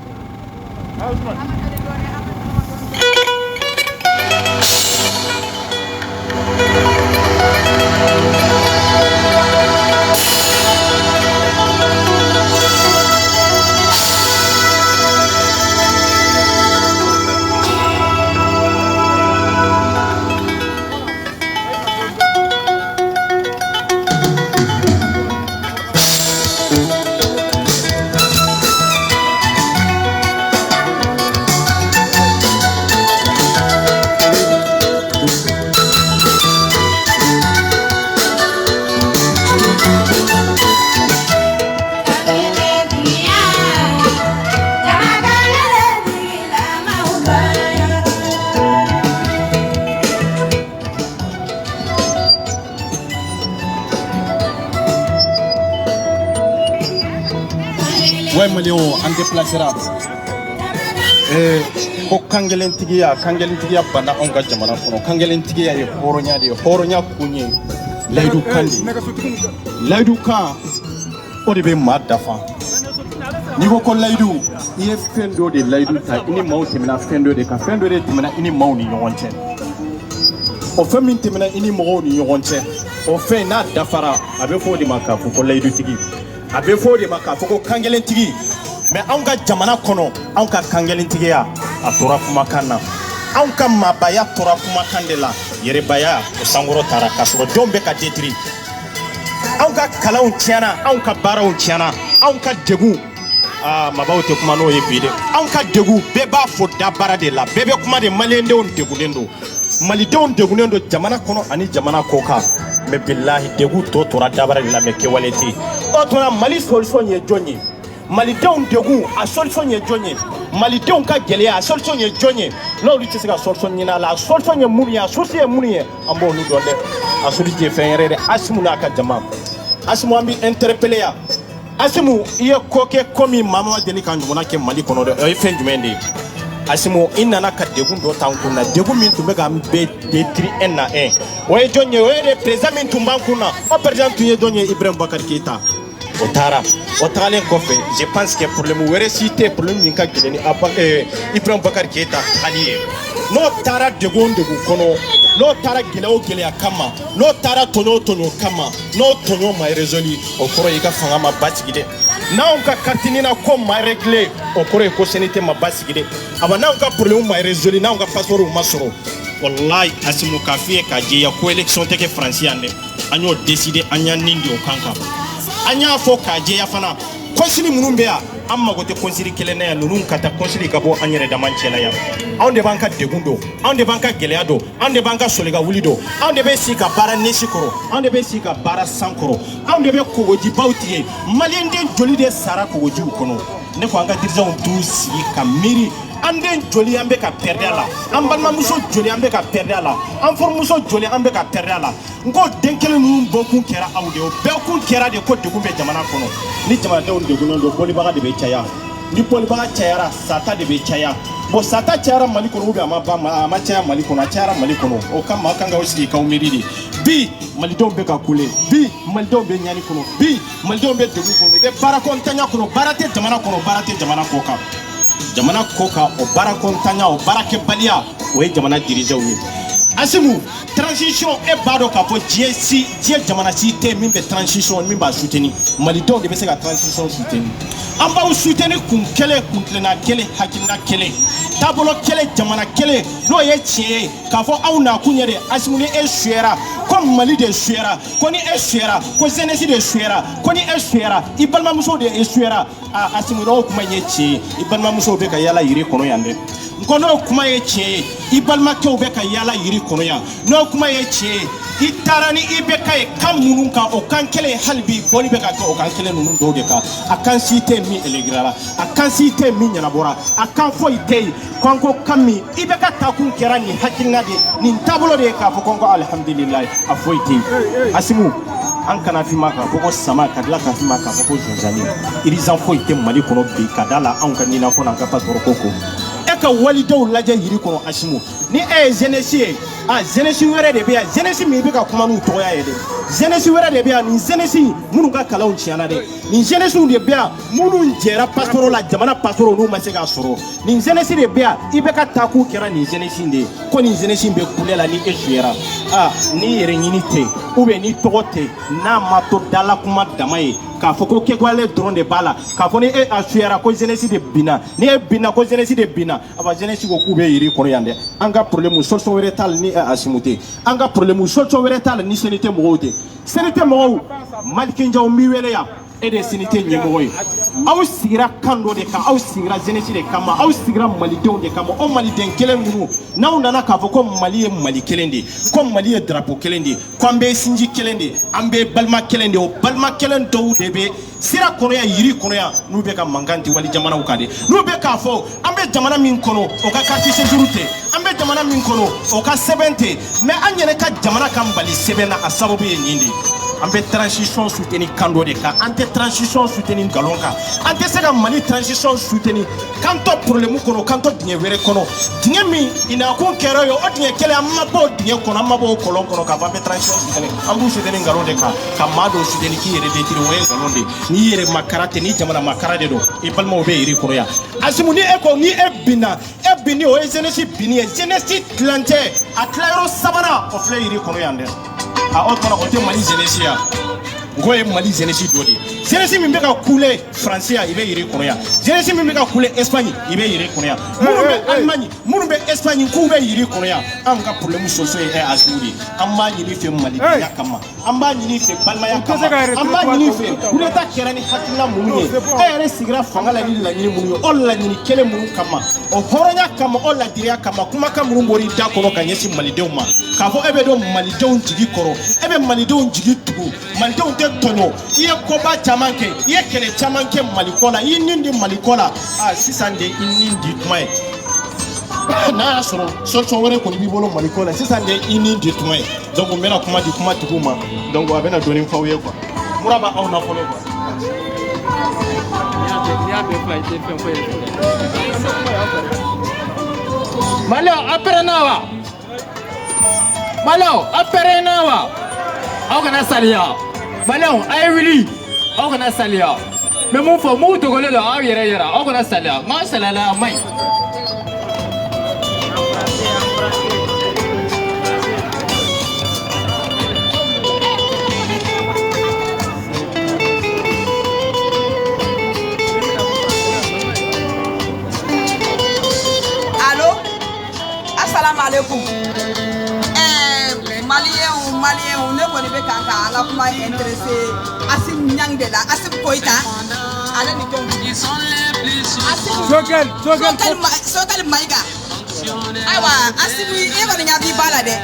Ouais, Malion, on déplacera. ko kangelentigiya bana on ga jamana kono kangelentigiya ye horonya kunye laydu kandi laydu kan o de be ma dafa ni ko laydu ye fendo de laydu ta ini mawti mina fendo de ka fendo de timina ini mawni nyonche o fe min timina ini mawni nyonche o fe na dafara abe fo de maka ko laydu tigi abe fo de maka ko kangelentigi mais an ka jamana kono an ka kangelentigiya a tora kumakan na an ka mabaya tora kumakan de la yerebaya o sankɔrɔ tara ka sɔrɔ denw bɛ ka détruire an ka kalanw tiɲɛna an ka baaraw tiɲɛna an ka degun mabaw tɛ kuma n'o ye bi dɛ an ka degun bɛɛ b'a fɔ da baara de la bɛɛ bɛ kuma de maliyɛndenw degunnen don malidenw degunnen don jamana kɔnɔ ani jamana kɔ kan mais bilahi degun tɔ tora da baara de la mais kɛwale tɛ o tora mali solution ye jɔn ye malidenw degun a solution ye jɔn ye malidenw ka gɛlɛya a solution ye jɔn ye n'olu tɛ se ka solution ɲini a la a solution ye mun ye a souci ye mun ye an b'olu dɔn dɛ a souci tɛ fɛn yɛrɛ dɛ Asimu n'a ka jama Asimu an bɛ interpeller yan Asimu i ye ko kɛ ko min maa ma deli ka ɲɔgɔnna kɛ Mali kɔnɔ dɛ o ye fɛn jumɛn de ye Asimu i nana ka degun dɔ t'an kun na degun min tun bɛ k'an bɛɛ détruire un na un o ye jɔn ye o ye de président min tun b'an kun na o président tun ye jɔn ye Ibrahim Boubacar Keïta o taara o tagalen kɔfɛ je pense que problème wɛrɛ si tɛ problème min ka gɛlɛn ni Ibrahim Boubacar Keïta tagali ye n'o taara degun kɔnɔ n'o taara gɛlɛya o gɛlɛya kama n'o taara tɔɲɔ o tɔɲɔ kama n'o tɔɲɔ ma résolu o kɔrɔ ye i ka fanga ma basigi dɛ n'anw ka carte na ko ma réglé o kɔrɔ ye ko CNT ma basigi dɛ aba n'anw ka problème ma résolu n'anw ka passeport ma sɔrɔ wallahi Asimu k'a f'i ye k'a jɛya ko élection tɛ kɛ France yan dɛ an y'o décider an y'an nin di o kan kan an y'a fɔ k'a jɛya fana kɔnsili minnu bɛ yan an mago tɛ kɔnsili kelen na yan ninnu ka taa kɔnsili ka bɔ an yɛrɛ dama cɛla yan anw de b'an ka degun dɔn anw de b'an ka gɛlɛya dɔn anw de b'an ka soli ka wuli dɔn anw de bɛ sigi ka baara nesi kɔrɔ anw de bɛ sigi ka baara san kɔrɔ anw de bɛ kogojibaw tigɛ maliyɛnden joli de sara kogojiw kɔnɔ ne ko an ka dirigeants t'u sigi ka miiri an den joli an bɛ ka perdre a la an balimamuso joli an bɛ ka perdre a la an furumuso joli an bɛ ka perdre a la n ko den kelen ninnu bɔkun kɛra aw de ye o bɛɛ kun kɛra de ko degun bɛ jamana kɔnɔ ni jamanadenw degunnen don bɔlibaga de bɛ caya ni bɔlibaga cayara sata de bɛ caya bon sata cayara Mali kɔnɔ ou bien a ma caya Mali kɔnɔ a cayara Mali kɔnɔ o kama a kan k'aw sigi k'aw miiri de bi malidenw bɛ ka kule bi malidenw bɛ ɲani kɔnɔ bi malidenw bɛ degun kɔnɔ u bɛ baara kɔntanya kɔnɔ baara tɛ jamana kɔnɔ baara tɛ jamana kɔ kan jamana ko ka o baara kɔntanya o baara kɛbaliya o ye jamana dirigeants ye Asimu transition e b'a dɔn k'a fɔ diɲɛ jamana si tɛ min bɛ transition min b'a soutenir malidenw de bɛ se ka transition soutenir an b'aw soutenir kun kelen kun tilenna kelen hakilina kelen taabolo kelen jamana kelen n'o ye tiɲɛ ye k'a fɔ aw nakun ye de Asimu ni e suyara ko Mali de suyara ko ni e suyara ko jeunesse de suyara ko ni e suyara i balimamuso de e suyara Asimu n'o kuma ye tiɲɛ ye i balimamusow bɛ ka yala yiri kɔnɔ yan dɛ nko n'o kuma ye tiɲɛ ye i balimakɛw bɛ ka yala yiri kɔnɔ yan n'o kuma ye tiɲɛ ye i taara ni i bɛ ka ye kan minnu kan o kan kelen hali bi bɔli bɛ ka kɛ o kan kelen ninnu dɔw de kan a kan si tɛ min élégrera a kan si tɛ min ɲɛnabɔra a kan foyi tɛ yen k'an ko kan min i bɛ ka takun kɛra nin hakilina de nin taabolo de ye k'a fɔ ko n ko alihamudulilayi a foyi tɛ yen Asimu an kana f'i ma k'a fɔ ko sama ka tila k'a f'i ma k'a fɔ ko zonzanni irizan foyi tɛ Mali kɔnɔ bi ka da la anw ka ɲinafɔ n'an ka passeport ko e ka walidenw lajɛ yiri kɔnɔ Asimu ni e ye jeunesse ye jeunesse wɛrɛ de bɛ yan jeunesse min bɛ ka kuma n'u tɔgɔya ye dɛ jeunesse wɛrɛ de bɛ yan nin jeunesse minnu ka kalanw tiɲɛna dɛ nin jeunesse de bɛ yan minnu jɛra passeport la jamana passeport n'u ma se k'a sɔrɔ nin jeunesse de bɛ yan i bɛ ka taakun kɛra nin jeunesse de ye ko nin jeunesse bɛ kule la ni e suyara ni yɛrɛ ɲini tɛ ou bien ni tɔgɔ tɛ n'a ma to dala kuma dama ye k'a fɔ ko kɛwale dɔrɔn de b'a la k'a fɔ ni e a suyara ko jeunesse de binna ni e binna ko jeunesse de binna a ba jeunesse ko k'u bɛ yiri kɔnɔ yan dɛ an ka problème solution wɛrɛ t'a la ni Asimu tɛ an ka problème solution wɛrɛ t'a la ni CNT mɔgɔw tɛ CNT mɔgɔw Malikenjaw mi wele yan e de CNT ɲɛmɔgɔ ye aw sigira kan dɔ de kan aw sigira jeunesse de kama aw sigira malidenw de kama o maliden kelen ninnu n'aw nana k'a fɔ ko Mali ye Mali kelen de ko Mali ye drapeau kelen de ko an bɛ sinji kelen de an bɛ balima kelen de o balima kelen dɔw de bɛ sira kɔnɔ yan yiri kɔnɔ yan n'u bɛ ka mankan di wali jamanaw kan de n'u bɛ k'a fɔ an bɛ jamana min kɔnɔ o ka carte séjour tɛ an bɛ jamana min kɔnɔ o ka sɛbɛn tɛ mais an yɛrɛ ka jamana kan bali sɛbɛn na a sababu ye nin de an bɛ transition soutenir kan dɔ de kan an tɛ transition soutenir nkalon kan an tɛ se ka Mali transition soutenir kan tɔ problème kɔnɔ kan tɔ dingɛ wɛrɛ kɔnɔ dingɛ min inakun kɛra ye o dingɛ kelen an ma bɔ o dingɛ kɔnɔ an ma bɔ o kɔlɔn kɔnɔ k'a fɔ an bɛ transition soutenir an b'u soutenir nkalon de kan ka maa dɔw soutenir k'i yɛrɛ détruire o ye nkalon de n'i yɛrɛ makara tɛ ni jamana makara de don i balimaw bɛ yiri kɔnɔ yan Asimu ni e ko ni e binna e binni o ye jeunesse binni ye jeunesse tilancɛ a tilayɔrɔ sabanan o filɛ yiri kɔnɔ yan dɛ a o tuma o tɛ Mali jeunesse ya ngo ye Mali jeunesse dɔ de jeunesse min bɛ ka kule France ya i bɛ yiri kɔnɔ yan jeunesse min bɛ ka kule Espagne i bɛ yiri kɔnɔ yan minnu bɛ Allemagne minnu bɛ Espagne k'u bɛ yiri kɔnɔ yan an ka problème soso ye Asimu de an b'a ɲini fɛ Malidenya kama an b'a ɲini fɛ balimaya kama an b'a ɲini fɛ coup d'état kɛra ni hakilina minnu ye e yɛrɛ sigira fanga la ni laɲini minnu ye o laɲini kelen minnu kama o hɔrɔnya kama o ladiriya kama kumakan minnu bɔr'i da kɔnɔ ka ɲɛsin malidenw ma k'a fɔ e bɛ don malidenw jigi kɔrɔ e bɛ malidenw jigi tugu malidenw tɛ tɔɲɔ i ye koba caman kɛ i ye kɛlɛ caman kɛ Maliko la i ye nin di Maliko la sisan de i nin di tuma ye n'a y'a sɔrɔ solution wɛrɛ kɔni b'i bolo Maliko la sisan de i nin di tuma ye donc n bɛna kuma di kuma tigiw ma donc a bɛna dɔɔni f'aw ye quoi mura b'aw na fɔlɔ quoi. Malo aperenawa aw kana saliya Malo ay wili aw kana saliya mais mun fɔ mun dogolen don aw yɛrɛ yɛrɛ aw kana saliya n'a saliyala a man ɲi. Assalamu alaikum. Malien, ne connaît pas quand la kuma intéressé Asim Nyang de la Asim Koita. Allez ni ton. Sokal Maiga. Awa Asim Eva ni abi balade.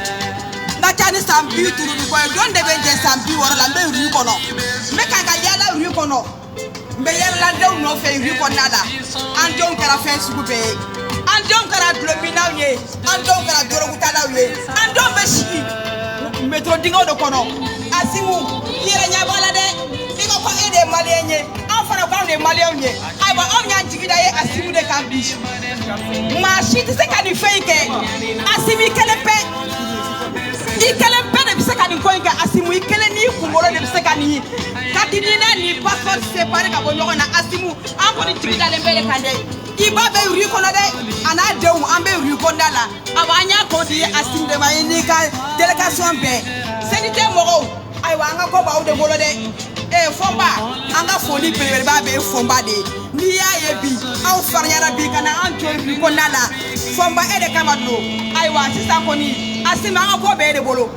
Na tani sampi turu ko don de benje sampi wora la mbe ru kono. Me kanga yala ru kono. Mbe yala daw no fe ru konala. An don kala fe sukube. Andon kara globina ye andon kara dorogutala ye andon beshi metro dingo do kono Asimu yere nya bala de dingo ko ede malienye afara ko de malienye ay ba on nya jigida ye Asimu de kambi ma shit se kan fake Asimi kelepe de se kan ko nga Asimu ikele ni kumoro de se kan ni kadinina ni passeport séparé ka bonyo na Asimu an ko ni jigida le mbele kande Iba be uri kono de ana dewu ambe uri konda la abanya ko di Asim de mayini ka délégation be senite mo ay wa nga ko ba o de bolo de fomba anga foli be ba be fomba de ni ya ye bi aw farnyara bi kana an to uri konda la fomba e de kamadlo ay wa sisa ko ni Asim anga ko be de bolo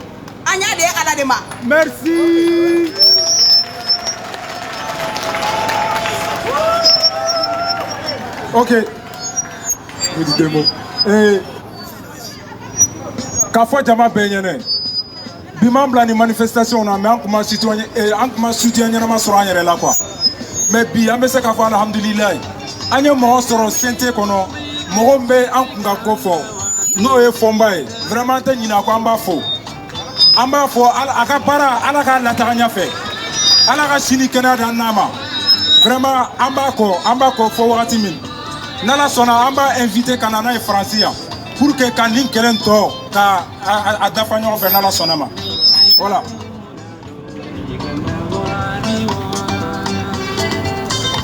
anya de ala de ma merci. Ok. Je dis deux mots. Quand faut jama benyene. Bimam bla ni manifestation na mais en soutien na soro anyere la quoi. Mais bi ambe se ka fa alhamdulillah. Anye mo soro sente kono mo mbe an nga ko fo. No e fomba e. Vraiment te nyina ko amba fo. Amba fo aka para ala ka latanya fe. Ala ka sini kenada nama. Vraiment amba ko fo wakati min. Nala sona amba invité kanana e francia pour que kan lin kelen to ka adafanyo fe nala sona ma voilà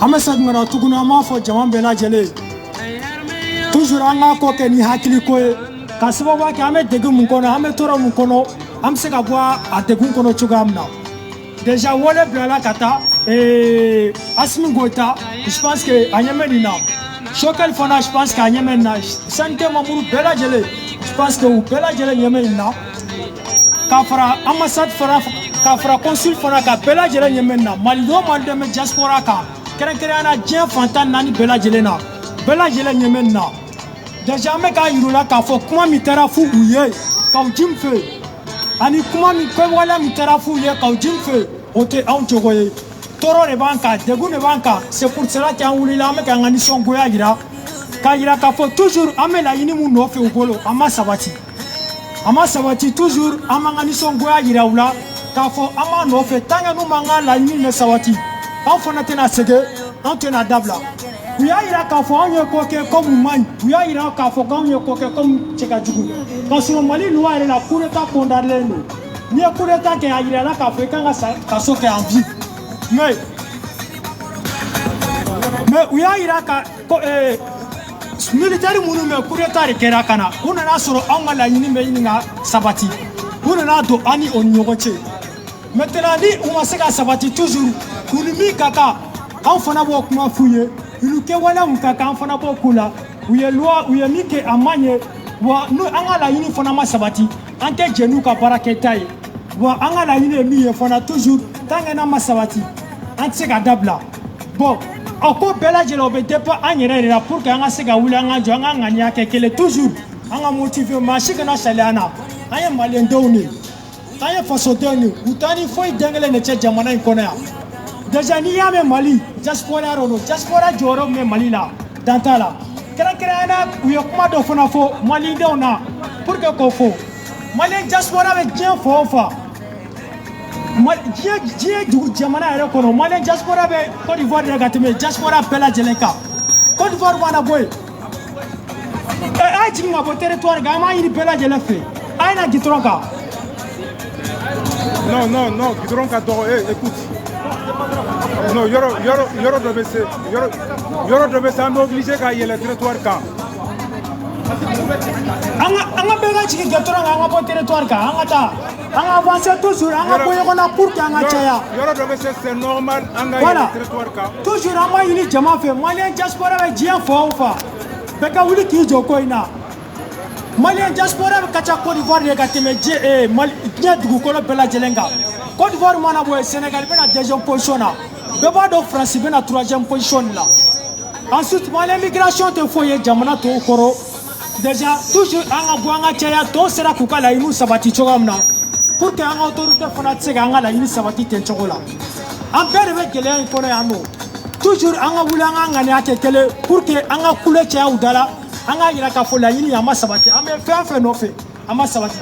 Amesad ngana tuguna ma fo jaman bela jele toujours anga ko ke ni hakili ko ka sababu ke ame degu mun kono ame toro mun kono am se ka bo a degu kono chugamna déjà wole bela kata Asimi Goita je pense que anyemenina Chocal Fona, je pense qu'à Yémen, Santé Mamour Bella Jele, je pense que Bella Jele Yémen, Kafra, ambassade Fora, Kafra, consul Fona, Bella Jele Yémen, Malido Maldeme Diaspora, Kereana, Dien Fantan Nani Bella Jelena, Bella Jele Yémen. Déjà, Meka Yurula, Kafo, Kuma Mitera Fouye, Kau Jimfe, Ani Kuma Mitera Mitera Fouye, Kau Jimfe, Ote Anchoye. Toro de banca, degu de banca, c'est pour cela qu'il y a un oulila avec un anisson goyagira. Car il a toujours amela yini mu nofe au bolo, ama sabati toujours ama anisson goyagira oula, k'a fɔ an b'a nɔfɛ tant que n'u m'an ka laɲini de sabati an fana tɛna sɛgɛn an tɛna dabila u y'a yira k'a fɔ anw ye ko kɛ comme u man ɲi u y'a yira k'a fɔ k'anw ye ko kɛ comme cɛ ka jugu ka sɔrɔ Mali loi yɛrɛ la coup d'état condamné don n'i ye coup d'état kɛ a yira la k'a fɔ i kan ka kaso kɛ en vie mais u y'a yira ka militaire minnu bɛ coup d'état de kɛra ka na u nana sɔrɔ anw ka laɲini bɛ ɲini ka sabati u nana don an ni o ni ɲɔgɔn cɛ maintenant ni u ma se ka sabati toujours u ni min ka kan anw fana b'o kuma f'u ye olu kɛwale mun ka kan an fana b'o k'u la u ye loi u ye min kɛ a man ɲɛ wa n'u an ka laɲini fana ma sabati an tɛ jɛn n'u ka baarakɛta ye wa an ka laɲini ye min ye fana toujours tant que n'a ma sabati an tɛ se ka dabila bon o ko bɛɛ lajɛlen o bɛ dépend an yɛrɛ de la pour que an ka se ka wuli an ka jɔ an ka ŋaniya kɛ kelen toujours an ka motiver maa si kana saliya an na an ye maliyɛndenw de an ye fasodenw de u t'an ni foyi den kelen de cɛ jamana in kɔnɔ yan déjà n'i y'a mɛn Mali diaspora yɔrɔ don diaspora jɔyɔrɔ min bɛ Mali la dan t'a la kɛrɛnkɛrɛnnenya la u ye kuma dɔ fana fɔ malidenw na pour que k'o fɔ Mali diaspora bɛ diɲɛ fan o fan diɲɛ dugu jamana yɛrɛ kɔnɔ Mali diaspora bɛ Côte d'Ivoire de ka tɛmɛ diaspora bɛɛ lajɛlen kan Côte d'Ivoire mana bɔ yen a ye jigin ka bɔ territoire kan an b'a ɲini bɛɛ lajɛlen fɛ a ye na gitɔrɔn kan. Non, gitɔrɔn ka dɔgɔ écoute. Non, yɔrɔ dɔ bɛ se an bɛ obligé ka yɛlɛ territoire kan. An ka bɛɛ ka jigin gitɔrɔn kan an ka bɔ territoire kan an ka taa an ka avancer toujours an ka bɔ ɲɔgɔn na pour que an ka caya. Yɔrɔ dɔ bɛ se c'est normal an ka yɛlɛ territoire kan. Toujours an b'a ɲini jama fɛ Malien diaspora bɛ diɲɛ fan o fan bɛɛ ka wuli k'i jɔ ko in na Malien diaspora bɛ ka ca Côte d'Ivoire de ka tɛmɛ diɲɛ dugukolo bɛɛ lajɛlen kan Côte d'Ivoire mana bɔ yen Sénégal bɛna deuxième position na bɛɛ b'a dɔn France bɛna troisième position la ensuite Malien migration tɛ foyi ye jamana tɔw kɔrɔ déjà toujours an ka bɔ an ka caya tɔw sera k'u ka laɲiniw sabati cogoya min na pour que an ka autorité fana tɛ se k'an ka laɲini sabati ten cogo la an bɛɛ de bɛ gɛlɛya in kɔnɔ yan nɔ toujours an ka wuli an ka ŋaniya kɛ kelen pour que an ka kule caya u da la an ka yira k'a fɔ laɲini an ma sabati an bɛ fɛn fɛn nɔfɛ an ma sabati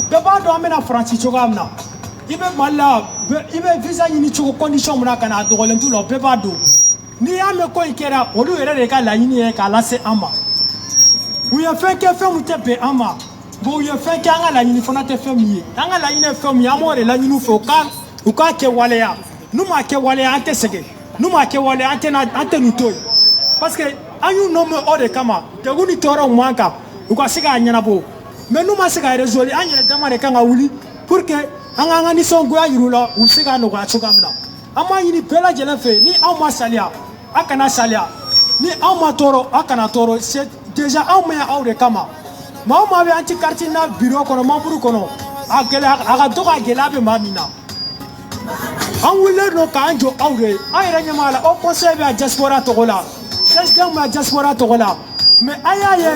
bɛɛ b'a dɔn an bɛna Faransi cogoya min na i bɛ Mali la i bɛ visa ɲini cogo condition min na ka na a dogolen t'u la o bɛɛ b'a dɔn n'i y'a mɛn ko in kɛra olu yɛrɛ de ka laɲini ye k'a lase an ma u ye fɛn kɛ fɛn min tɛ bɛn an ma bon u ye fɛn kɛ an ka laɲini fana tɛ fɛn min ye an ka laɲini ye fɛn min ye an b'o de laɲini u fɛ u k'a kɛ waleya n'u m'a kɛ waleya an tɛ sɛgɛn n'u m'a kɛ waleya an tɛ nin to yen parce que an y'u nommé o de kama degun ni tɔɔrɔw man kan u ka se k'a ɲɛnabɔ mais n'u ma se k'a résoudre an yɛrɛ dama de kan ka wuli pour que an k'an ka nisɔngoya yir'u la u bɛ se k'a nɔgɔya cogoya min na an b'a ɲini bɛɛ lajɛlen fɛ ni anw ma saliya a kana saliya ni anw ma tɔɔrɔ a kana tɔɔrɔ c'est déjà anw ma yan aw de kama maa o maa bɛ anti carte na bureau kɔnɔ membre kɔnɔ a ka dɔgɔ a gɛlɛya bɛ maa min na an wulilen don k'an jɔ aw de ye an yɛrɛ ɲɛ b'a la au conseil bɛ a diaspora tɔgɔ la président bɛ a diaspora tɔgɔ la mais a y'a ye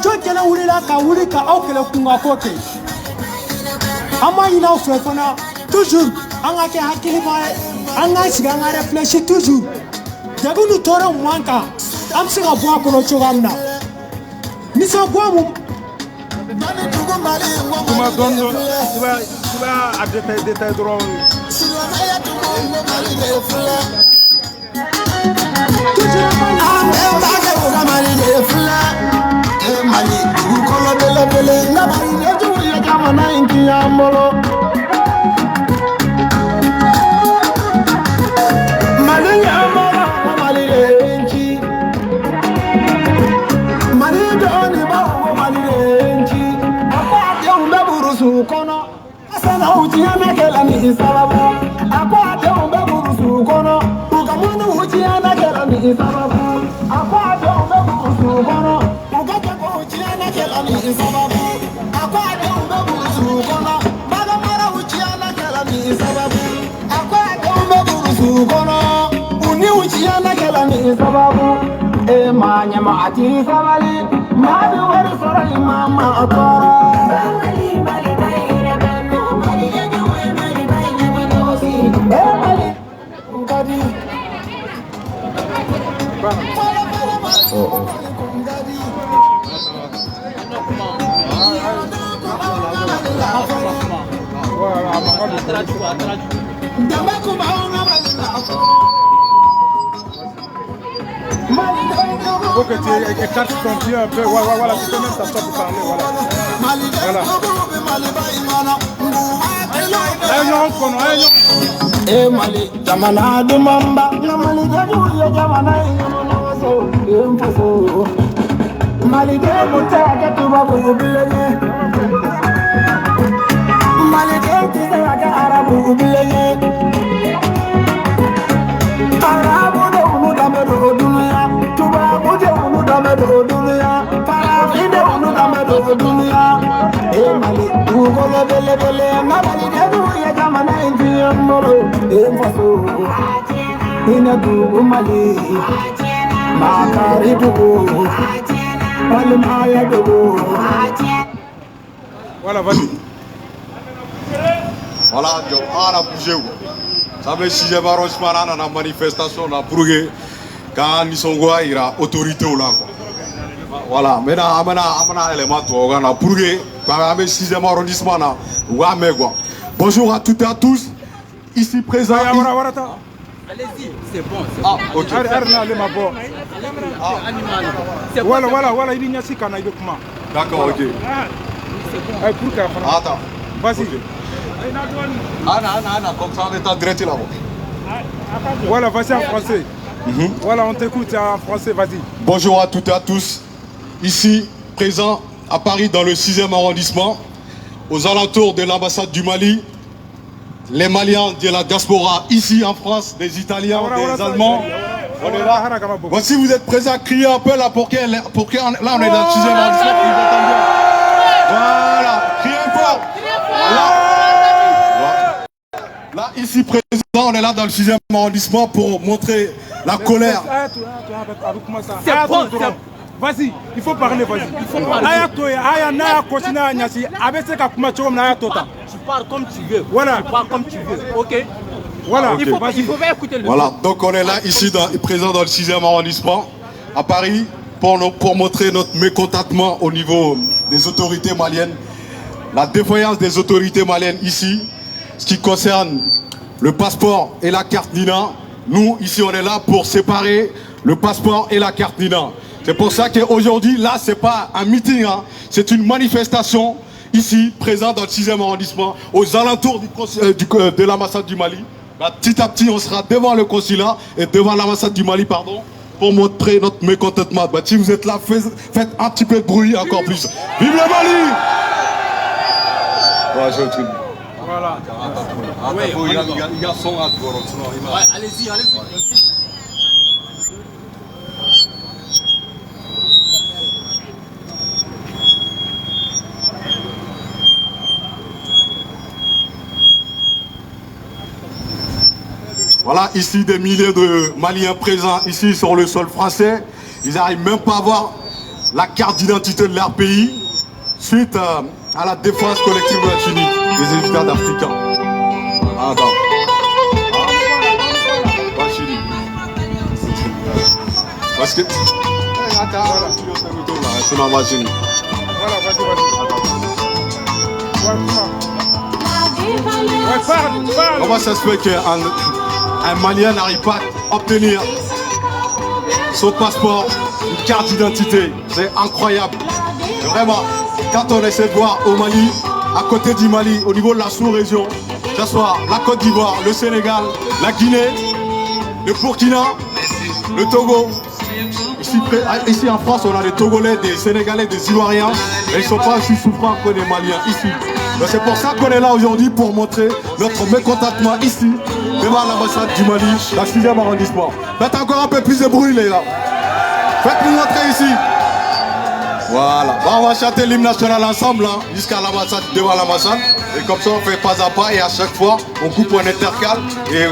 jɔn kɛlɛ wulila ka wuli ka aw kɛlɛ kungako kɛ an b'a ɲini aw fɛ fana toujours an ka kɛ hakilima ye an k'an sigi an ka réfléchir toujours degun ni tɔɔrɔ man kan an bɛ se ka bɔ a kɔnɔ cogoya min na nisɔngoya mun. Kuma dɔɔni i b'a a détail dɔrɔn. Mali dugukolo belebele nga maliyɛntigiw ye jamana in tiɲɛ bolo. Mali ɲɛmɔgɔ ko Mali de ye n ci. Mali dɔɔnibaw ko Mali de ye n ci. A ko a denw bɛ burusu kɔnɔ. Sɛnɛw tiɲɛna kɛla nin sababu. A ko a denw bɛ burusu kɔnɔ. U ka mɔniw tiɲɛna kɛla nin sababu. A ko a denw bɛ burusu kɔnɔ. U ka jagow tiɲɛna kɛla nin sababu. A ko a denw bɛ burusu kɔnɔ. Baganmaraw tiɲɛna kɛla nin sababu. A ko a denw bɛ burusu kɔnɔ. U niw tiɲɛna kɛla nin sababu. E maa ɲɛma a t'i sabali. Maa bɛ wari sɔrɔ i ma tɔɔrɔ. Faut que tu écartes ton pied un peu. Voilà, tu peux même t'asseoir pour parler. Voilà. Mali jamana de mamba na mali jabu ya jamana inyono so emfaso mali de mutaka tuba bubilene mali de tizaka arabu bubilene arabu de unu dame do dunya tuba de unu dame do dunya para de unu dame do dunya mali tu gole bele bele mali de ya jamana inyono emfaso ina du mali makaribu mali maya do Voilà, vas-y. Voilà, on a bougé. Ça veut dire que 6e arrondissement, on a une manifestation pour que quand ils sont il y a autorité là. Voilà, maintenant, on a un élément pour que quand le 6e arrondissement, on a bonjour à toutes et à tous, ici présents. Allez-y, c'est bon. Ah, ok. Voilà, il y a un kana idokuma. D'accord, ok. Attends, vas-y. Anna, comme ça on est en direct là-bas. Voilà, vas-y en français. Voilà, on t'écoute en français, vas-y. Bonjour à toutes et à tous, ici présents à Paris dans le 6e arrondissement, aux alentours de l'ambassade du Mali, les Maliens de la diaspora ici en France, des Italiens, des Allemands. On est là. Voici, vous êtes présents, criez un peu là pour que là on est dans le 6e arrondissement. Voilà, criez fort. Là, ici présent, on est là dans le 6e arrondissement pour montrer la colère. C'est bon, vas-y, il faut parler, vas-y. Il faut parler. Tu parles comme tu veux. Voilà. Tu parles comme tu veux, ok? Voilà, il faut pas écouter le. Voilà, donc on est là, ici, présent dans le 6e arrondissement, à Paris, pour montrer notre mécontentement au niveau des autorités maliennes, la défaillance des autorités maliennes ici, ce qui concerne le passeport et la carte Nina. Nous, ici, on est là pour séparer le passeport et la carte Nina. C'est pour ça qu'aujourd'hui, là, c'est pas un meeting, hein, c'est une manifestation ici, présente dans le 6e arrondissement, aux alentours de l'ambassade du Mali. Là, petit à petit, on sera devant le consulat et devant l'ambassade du Mali, pardon, pour montrer notre mécontentement. Bah, si vous êtes là, faites un petit peu de bruit encore plus. Vive le Mali! Voilà. Il y a son à Allez-y. Voilà, ici des milliers de Maliens présents ici sur le sol français. Ils n'arrivent même pas à avoir la carte d'identité de leur pays suite à la défense collective unique des étudiants africains. Attends. Parce que... C'est ma machine. Voilà, vas-y. Parle. Comment ça se fait qu'un Malien n'arrive pas à obtenir son passeport, une carte d'identité? C'est incroyable. Vraiment, quand on essaie de voir au Mali, à côté du Mali, au niveau de la sous-région, que ce soit la Côte d'Ivoire, le Sénégal, la Guinée, le Burkina, le Togo. Ici en France, on a des Togolais, des Sénégalais, des Ivoiriens, et ils ne sont pas aussi souffrants que les Maliens ici. C'est pour ça qu'on est là aujourd'hui pour montrer notre mécontentement ici, devant l'ambassade du Mali, dans le 6e arrondissement. Faites encore un peu plus de bruit, les gars. Faites-nous montrer ici. Voilà. Là, on va chanter l'hymne national ensemble, hein, jusqu'à l'ambassade, devant l'ambassade. Et comme ça, on fait pas à pas et à chaque fois, on coupe un intercal. Et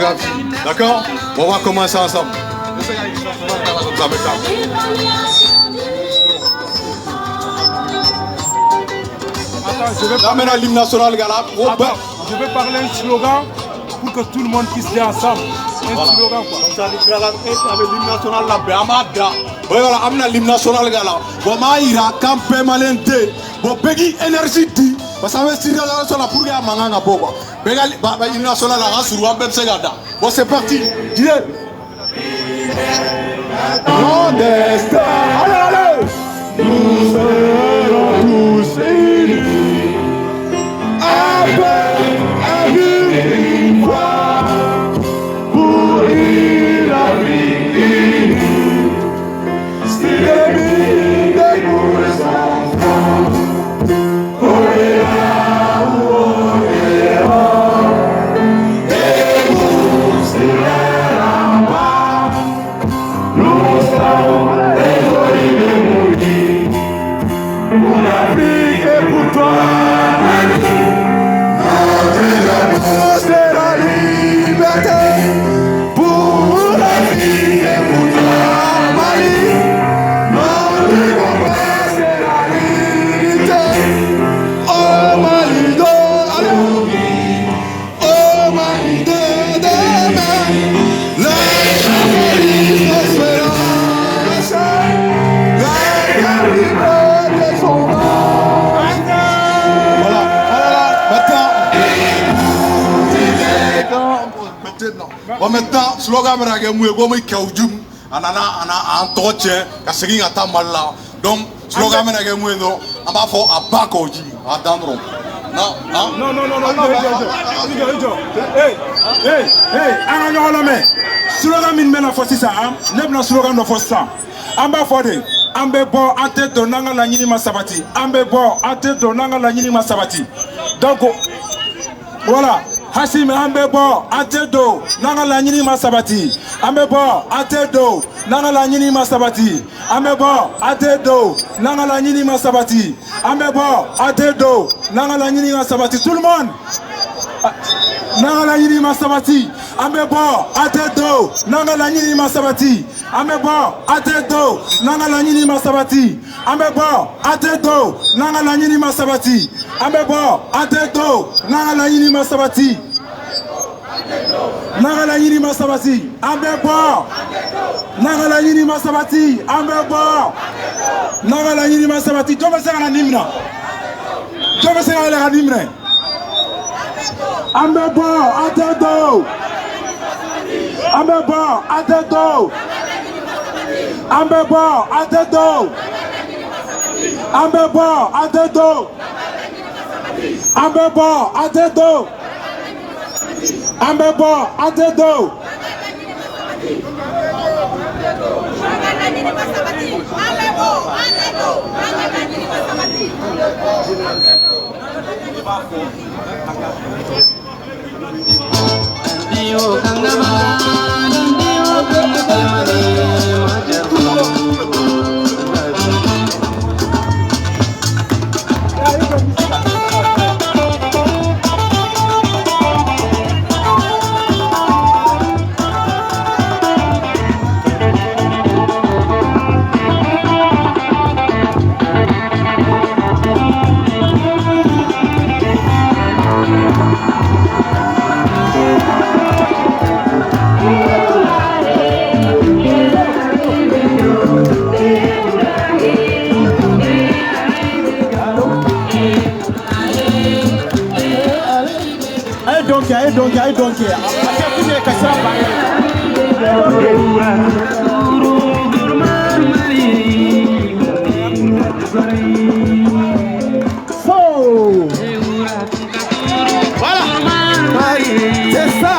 d'accord? On va commencer ensemble. Je vais parler un slogan pour que tout le monde puisse dire ensemble. Un slogan quoi. L'hymne national là, voilà, amna l'hymne national là. Bon, maïra, campé malente. Bon, Peggy énergie dit. parce que an bɛ civilisation na pour que a mankan ka bɔ quoi bɛɛ ka hymne national la a ka surun an bɛɛ bɛ se ka da bon c'est parti Didier. Grand destin, allez, allez, nous serons tous unis, avec un but, pour une Afrique unie. Si les billes des coups sont bon maintenant slogan bɛ na kɛ mun ye ko n bɛ kɛw jum a nana an tɔgɔ tiɲɛ ka segin ka taa Mali la donc slogan bɛ na kɛ mun ye dɔrɔn an b'a fɔ a ba k'o ji a dan dɔrɔn non an ka ɲɔgɔn lamɛn slogan min bɛna fɔ sisan ne bɛna slogan dɔ fɔ sisan an b'a fɔ de an bɛ bɔ an tɛ don n'an ka laɲini ma sabati an bɛ bɔ an tɛ don n'an ka laɲini ma sabati donc voilà Hassim an bɛ bɔ an tɛ don n'an ka laɲini ma sabati an bɛ bɔ an tɛ don n'an ka laɲini ma sabati an bɛ bɔ an tɛ don n'an ka laɲini ma sabati an bɛ bɔ an tɛ don n'an ka laɲini ma sabati tout le monde n'an ka laɲini ma sabati an bɛ bɔ an tɛ don n'an ka laɲini ma sabati an bɛ bɔ an tɛ don n'an ka laɲini ma sabati an bɛ bɔ an tɛ don n'an ka laɲini ma sabati an bɛ bɔ an tɛ don n'an ka laɲini ma sabati n'an ka laɲini ma sabati an bɛ bɔ n'an ka laɲini ma sabati an bɛ bɔ n'an ka laɲini ma sabati jɔn bɛ se ka na nin minɛ jɔn bɛ se ka yɛlɛ ka nin minɛ an bɛ bɔ an tɛ don an bɛ bɔ an tɛ don an bɛ bɔ an tɛ don an bɛ bɔ an tɛ don an bɛ bɔ an tɛ don an bɛ bɔ an tɛ don. I don't care. Voilà. C'est ça.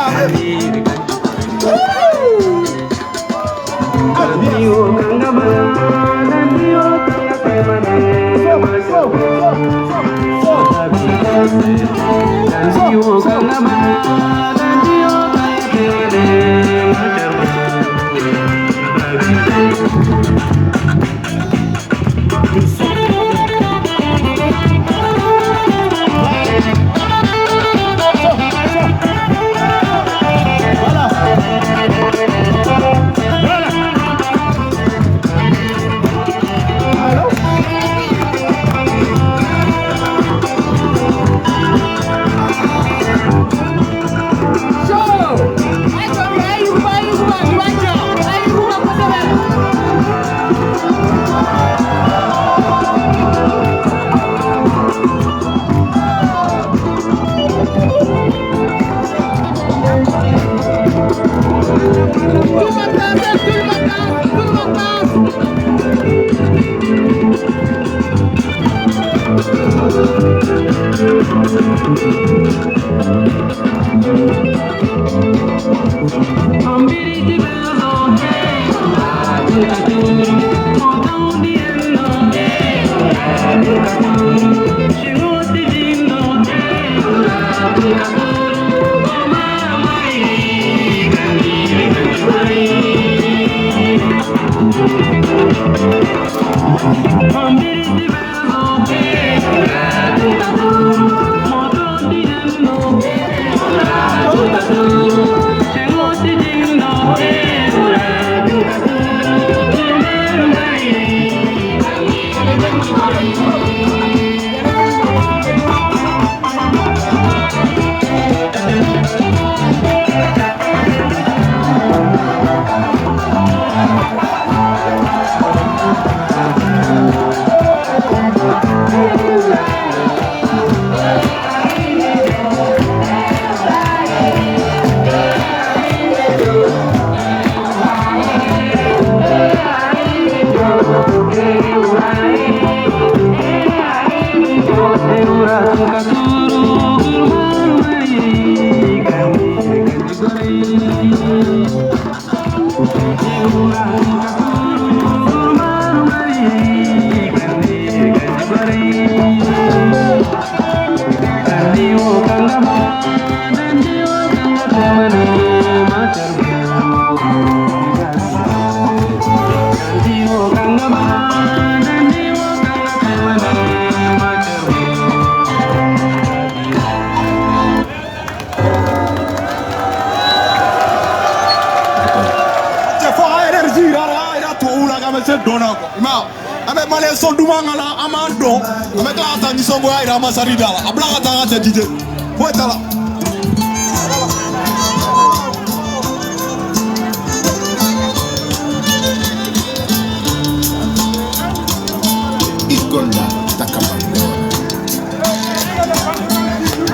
Igonda Takamandona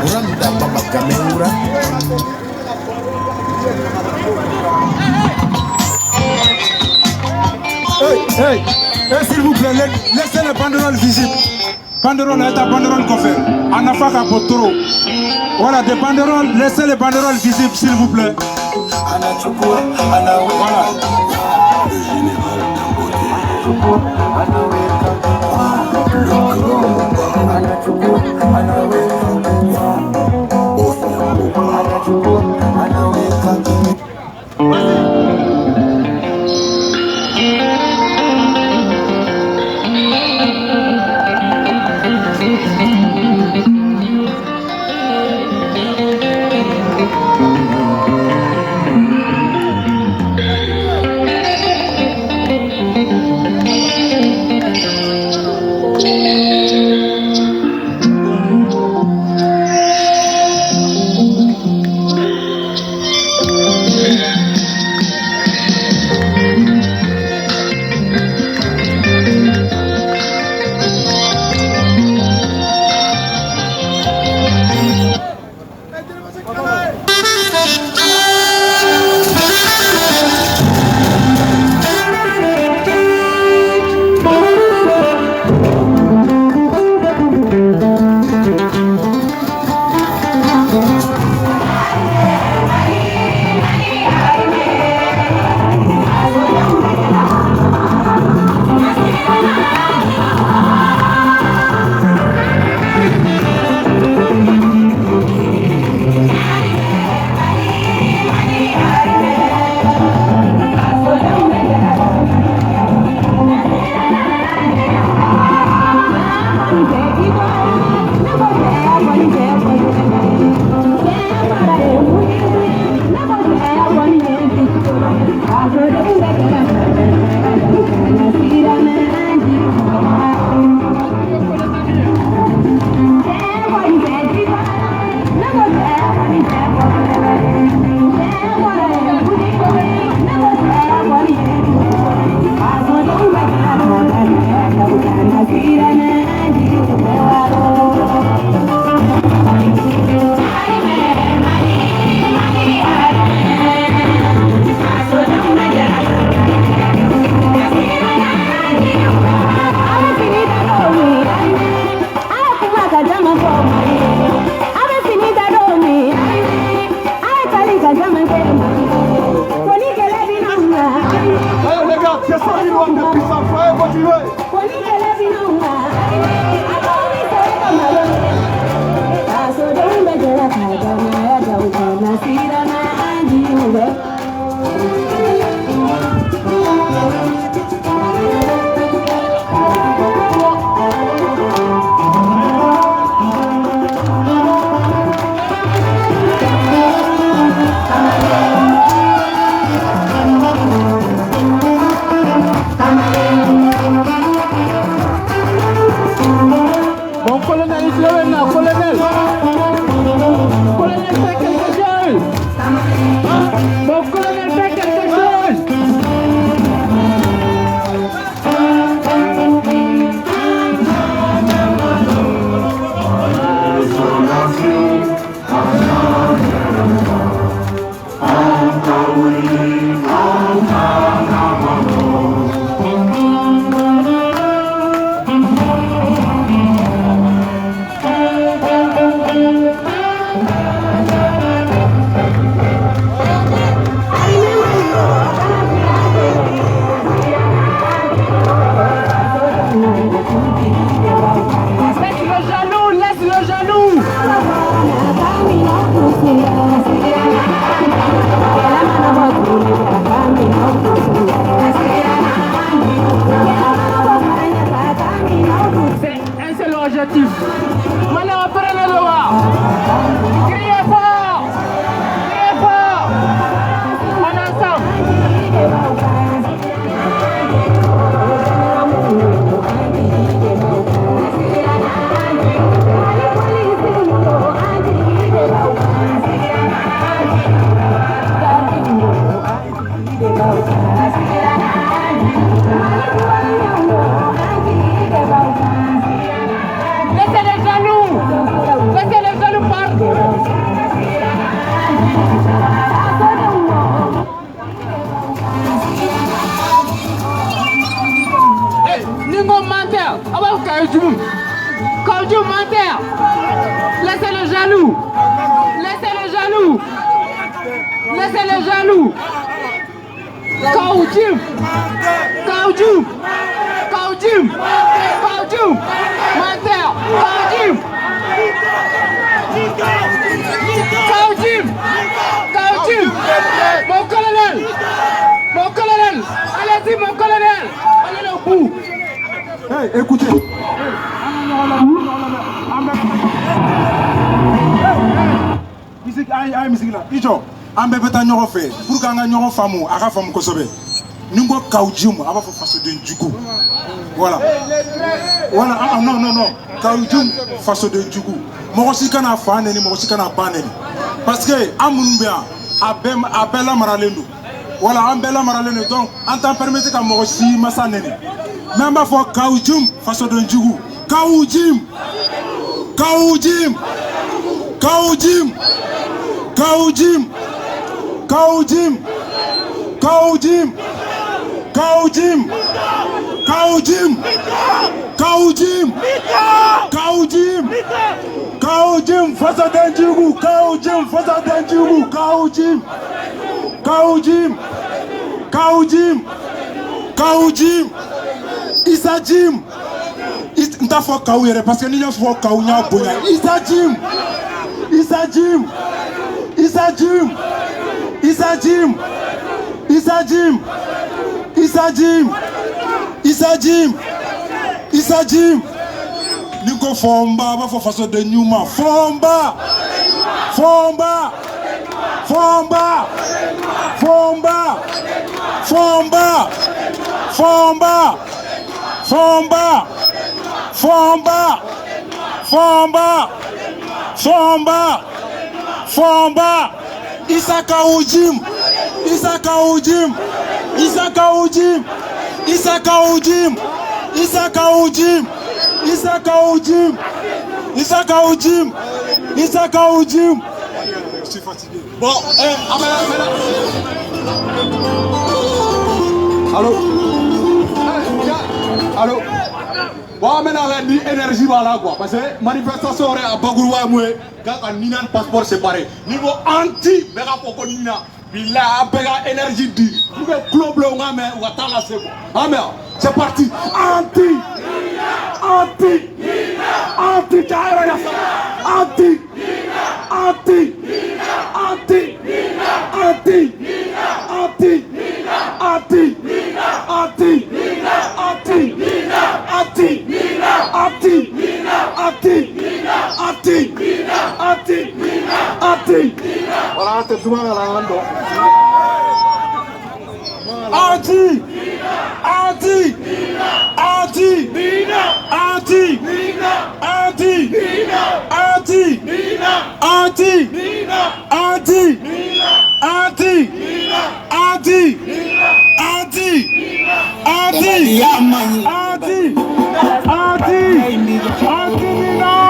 Muranda Baba Gameura Hey, s'il vous plaît, laissez les banderoles visibles. Banderole est à banderole coffre. Anafaka Potoro. Voilà, des banderoles, laissez les banderoles visibles, s'il vous plaît. Voilà. jaloux. Laissez les jaloux. Laissez les jaloux. Kaoudjim. Kaoudjim. Kaoudjim. Kaoudjim. Menteur. Kaoudjim. Kaoudjim. Kaoudjim. Mon colonel. Mon colonel. Allez-y, mon colonel. Allez au bout. Hey, écoutez. Musique là. Ijo, an bɛɛ bɛ taa ɲɔgɔn fɛ pour que an ka ɲɔgɔn faamu a ka faamu kosɛbɛ. Ni n ko Kaoudjim a b'a fɔ fasoden jugu. Voilà. Voilà, non. Kaoudjim fasoden jugu. Mɔgɔ si kana fa nɛni, mɔgɔ si kana ba nɛni. Parce que an minnu bɛ yan a bɛɛ lamaralen don. Voilà, an bɛɛ lamaralen don donc an t'an permettre ka mɔgɔ si masa nɛni. Mais an b'a fɔ Kaoudjim fasoden jugu. Kaoudjim. Kaoudjim. Kaoudjim. Kaoudjim. Kaoudjim. Kaoudjim. Kaoudjim. Kaoudjim. Kaoudjim. Kaoudjim. Kaoudjim. Fasoden jugu. Kaoudjim. Fasoden jugu. Kaoudjim. Kaoudjim. Kaoudjim. Kaoudjim. Issa Djim. Nta fɔ Kaou yɛrɛ parce que n'i y'a fɔ Kaou n y'a bonya. Issa Djim. Issa Djim. Issa Djim. Issa Djim. Issa Djim. Issa Djim. Issa Djim. Issa Djim. Ni ko Fomba, b'a fɔ fasoden ɲuman. Fomba. Fomba. Fomba. Fomba. Fomba. Fomba. Fomba. Fomba. Fomba. Fomba. Fomba. Issa Kaoudjim. Issa Kaoudjim. Issa Kaoudjim. Issa Kaoudjim. Issa Kaoudjim. Issa Kaoudjim. Issa Kaoudjim. Issa Kaoudjim. Je suis fatigué. Bon, allô? Allô? Bon, maintenant, ni énergie voilà quoi. Parce que manifestation est à Bagouroua, quand on a un passeport séparé. Niveau anti, mais à Poko Nina, il a un énergie dit. Vous pouvez club le mais ou attendre la seconde. Ah, mais c'est parti. Anti. Anti. Anti. Anti. Anti. Anti. Anti. Anti. Anti. Anti. Anti. Anti. Anti. Anti. Anti. Anti. Anti. Voilà, c'est tout le monde à Anti. Anti. Anti. Anti. Anti. Anti. Anti. Anti. Anti. Anti. Anti. Anti. Anti. Anti. Anti-Nina.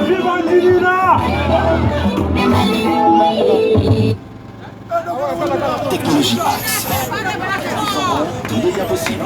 Vive Anti-Nina. Technologie Axe. Tout devient possible.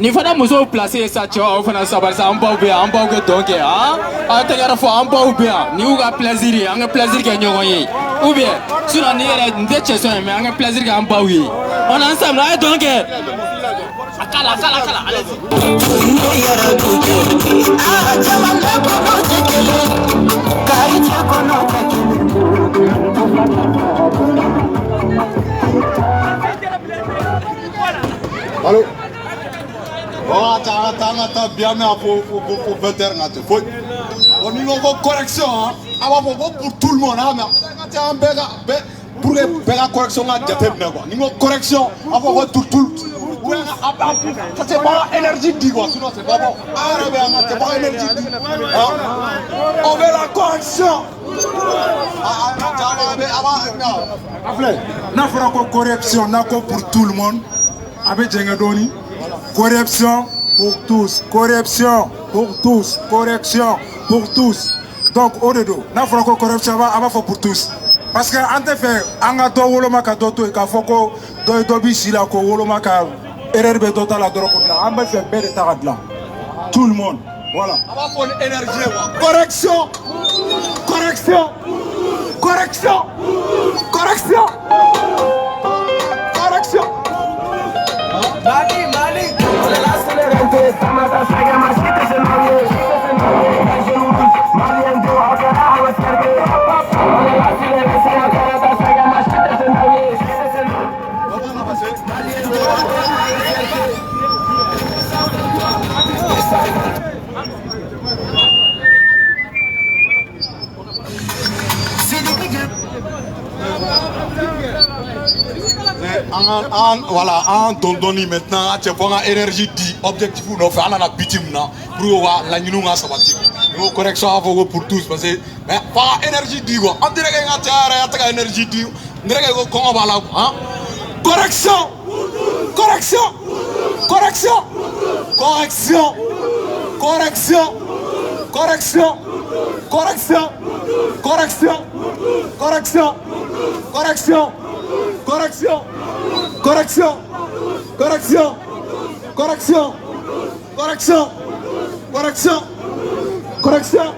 Ni fana muso placer sa cɛw aw fana sabali sa an baw bɛ yan an baw kɛ dɔn kɛ aw tɛ yɛrɛ fɔ an baw bɛ yan ni y'u ka plaisir ye an ka plaisir kɛ ɲɔgɔn ye ou bien sinon ni yɛrɛ n tɛ cɛ sɔn ye mais an ka plaisir kɛ an baw ye on est ensemble a ye dɔn kɛ a kala allez-y. Allô? Oh, attends, bien, mais faut 20 heures, on y va correction, hein. Pour tout le monde, hein, mais pour les correction, là, correction, tout. Ça c'est pas énergie dit quoi, sinon c'est pas bon. C'est pas énergie dit. On veut la correction. N'a fera ko correction n'a ko pour tout le monde. Avec Djengadoni, correction pour tous, correction pour tous, correction pour tous. Donc au dedo, n'a fera ko correction va pour tous. Parce que en fait, on a do woloma ka doto e ka foko do bisi la ko woloma ka erreur be total la doro ko la. On va faire belle tarade là. Tout le monde. Voilà. On va faire une énergie. Correction. Correction. Correction. Correction. Correction. Mali. Voilà, en dondoni maintenant, tu prends énergie dit objectif ou non, on a bitim na pour la nous a sabati. Nous correction pour tous parce que mais pas énergie dit quoi. On dirait que tu énergie dit, on dirait que comment va là, hein? Correction. Correction. Correction. Correction. Correction. Correction. Correction. Correction. Correction. Correction. Correction. Correction. Correction. Correction. Correction. Correction. Correction. Correction.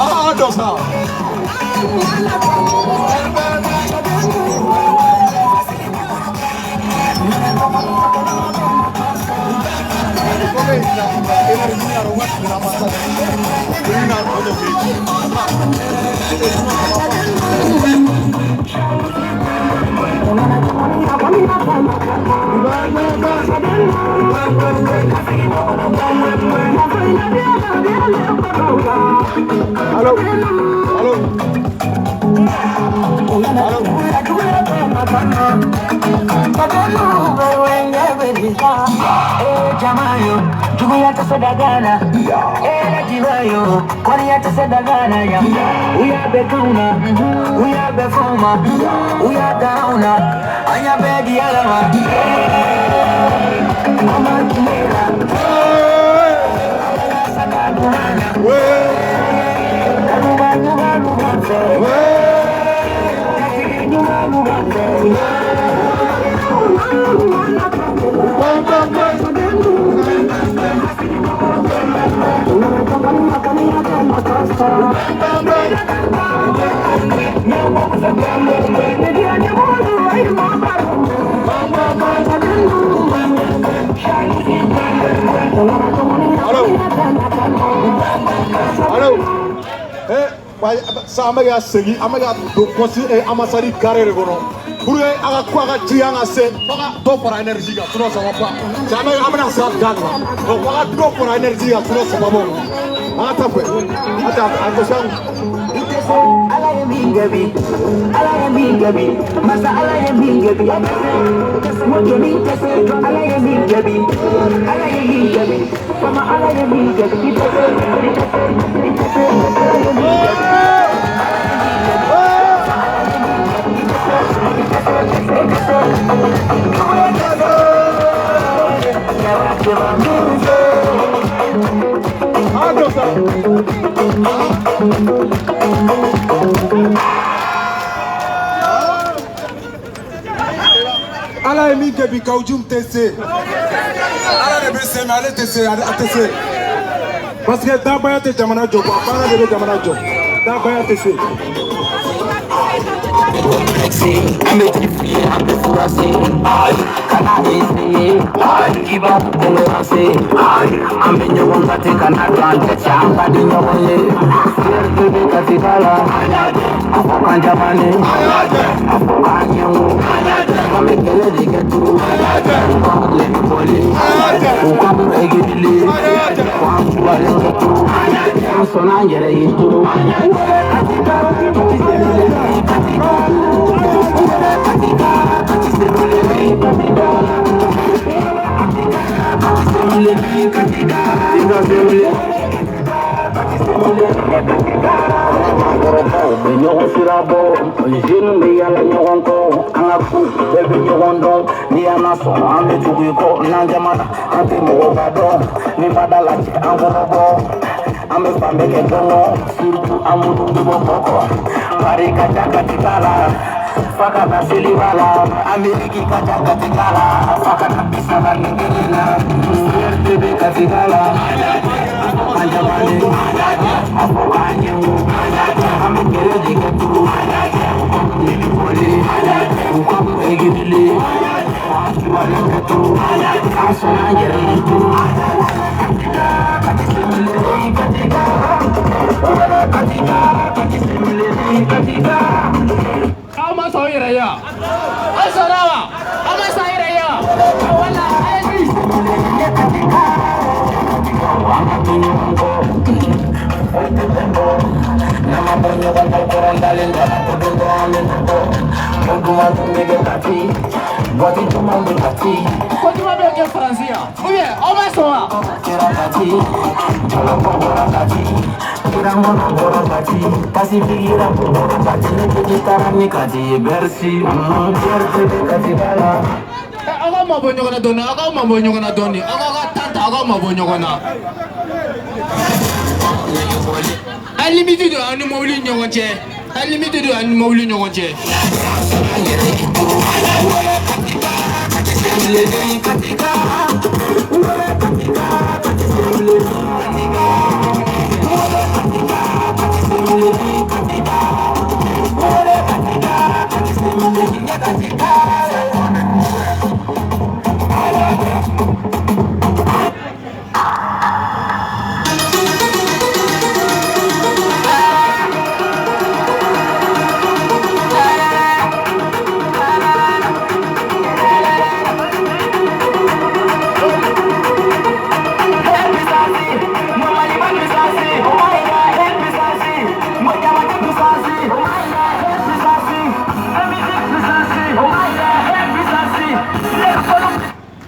Ah, dans ça. Allô? Allô? Allô? Ça m'a gâté, ça m'a gâté. Donc, voici un amassari carré de gono. Pour eux, à quoi tu as assez, pas pour énergie, sinon ça va pas. Ça m'a amené ça gagne. Donc, pas pour énergie, sinon ça va pas. Attends, attention. Ala emi gebi kaujum tese. Ala ne bese me ale tese atese. Parce que dabaya te jamana job, para de jamana job. Dabaya tese. Fakata silibala, Ameriki kajaga tigala, fakata pisala ningina, bebe katigala, anjamani, apokanyu, amikere diketu, nilipoli, ukamu egibili, waleketu, asona yeretu, Ama soire ya. Asarawa. Ama soire ya. Wala ayi. Nama banyo kan koran dalin da kodo amen ko. Kodo ma mege tati. Boti tuma be tati. Kodo ma be ke Francia. Oye, ama soa. Kira tati. Jalo bora tati. Kurang bora tati. Kasi pikiran bora tati. Kita ni kati bersi. Bersi kati bala. Ako mabonyo kana doni. Ako mabonyo kana doni. Ako ka tanta. Ako mabonyo kana. A limite de un mobile nyonche. A limite de un mobile nyonche.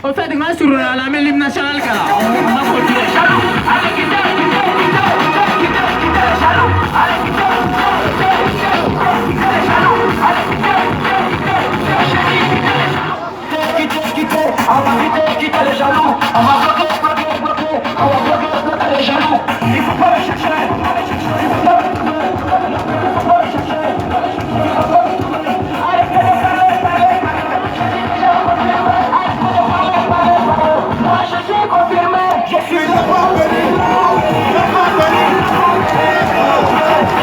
On fait des matchs sur la même ligne nationale on a continué. Quitter les jaloux, on va bloquer, on va bloquer les jaloux. Il faut pas le chercher, il faut pas le chercher. Moi je suis confirmé, je suis le roi venu.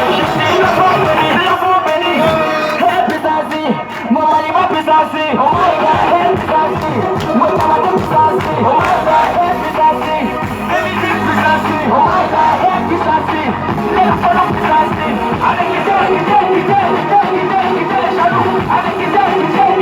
Je suis le roi venu. Hey Pisazi, mon mari va Pisazi. Oh my God, hey Pisazi, mon mari va Pisazi. Oh my God, hey Pisazi, everything Pisazi. Oh my God, hey Pisazi, let's follow Pisazi. Avec quitter les jaloux. Avec quitter les jaloux. Avec quitter les jaloux.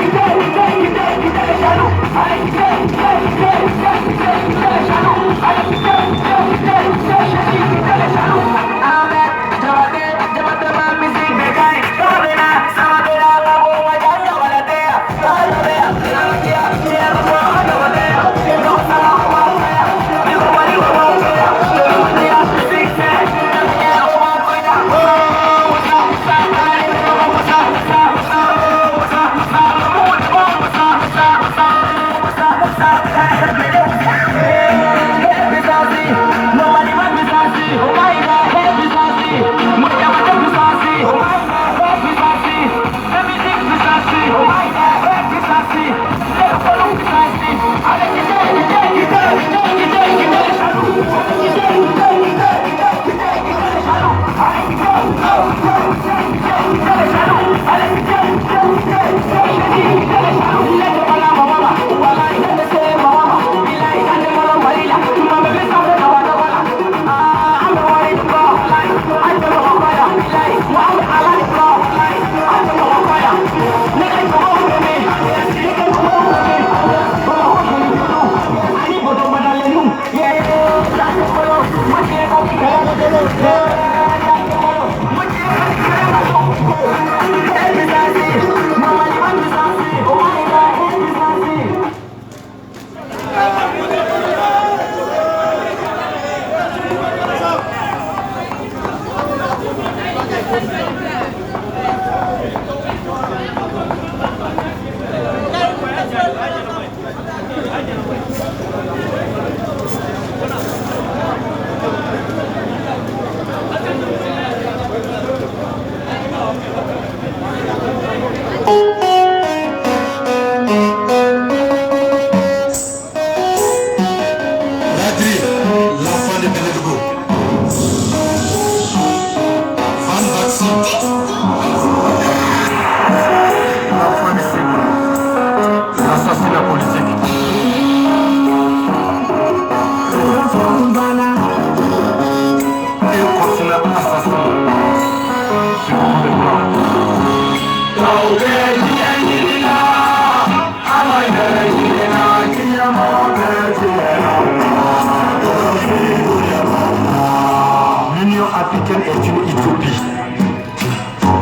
africaine est une utopie.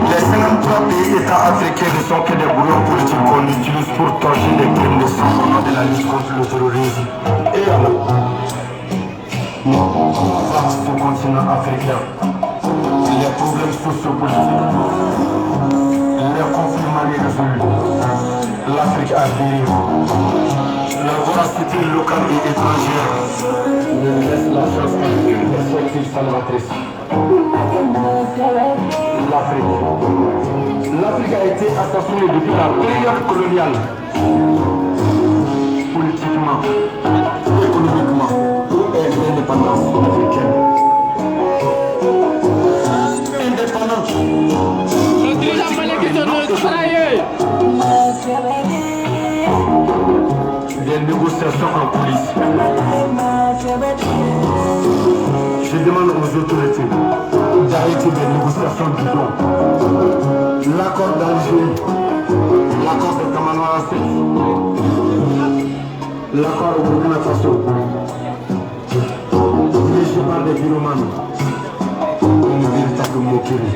Les 53 pays états africains ne sont que des brouillons politiques qu'on utilise pour torcher les crimes de sang au nom de la lutte contre le terrorisme. Et alors, face au continent africain, les problèmes sociopolitiques, les conflits mal résolus, l'Afrique à dérive, la voracité locale et étrangère ne laisse la chance qu'à aussi salvatrice. L'Afrique a été assassinée depuis la période coloniale. Politiquement, économiquement, où est l'indépendance africaine? Indépendance. Des négociations en coulisses. Je demande aux autorités d'arrêter les négociations du don. L'accord d'Algérie, l'accord de Tamanrasset, l'accord au Burkina Faso. Mais je parle des pyromanes, une véritable moquerie.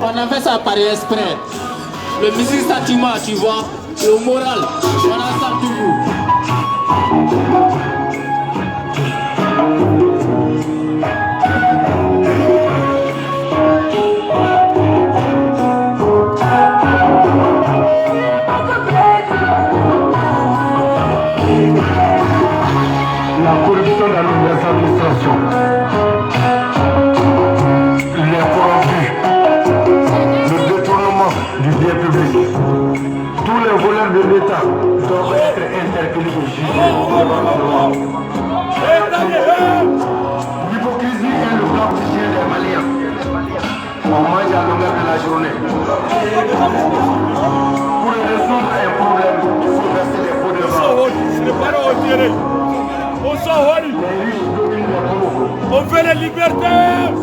On a fait ça par exprès. Le musique sentiment, tu vois, le moral, on a ça debout. La corruption dans les administrations, les corrompus, le détournement du bien public, tous les voleurs de l'État doivent être interpellés et jugés devant la loi. L'hypocrisie est le grand quotidien des Maliens. On mange à longueur de la journée. Pour résoudre un problème, il faut verser les pots de vin. On veut la liberté.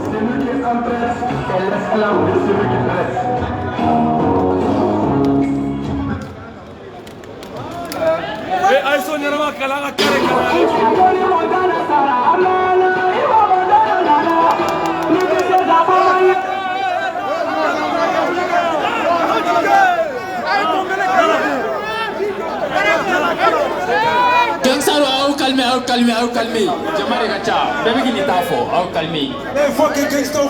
Celui qui emprunte est l'esclave de celui qui prête. Et Aïsson Yerama Kalanga Kare Au calmer. Jamari Gacha, bébé qui n'est pas fort, au calmer. Il faut que Kingston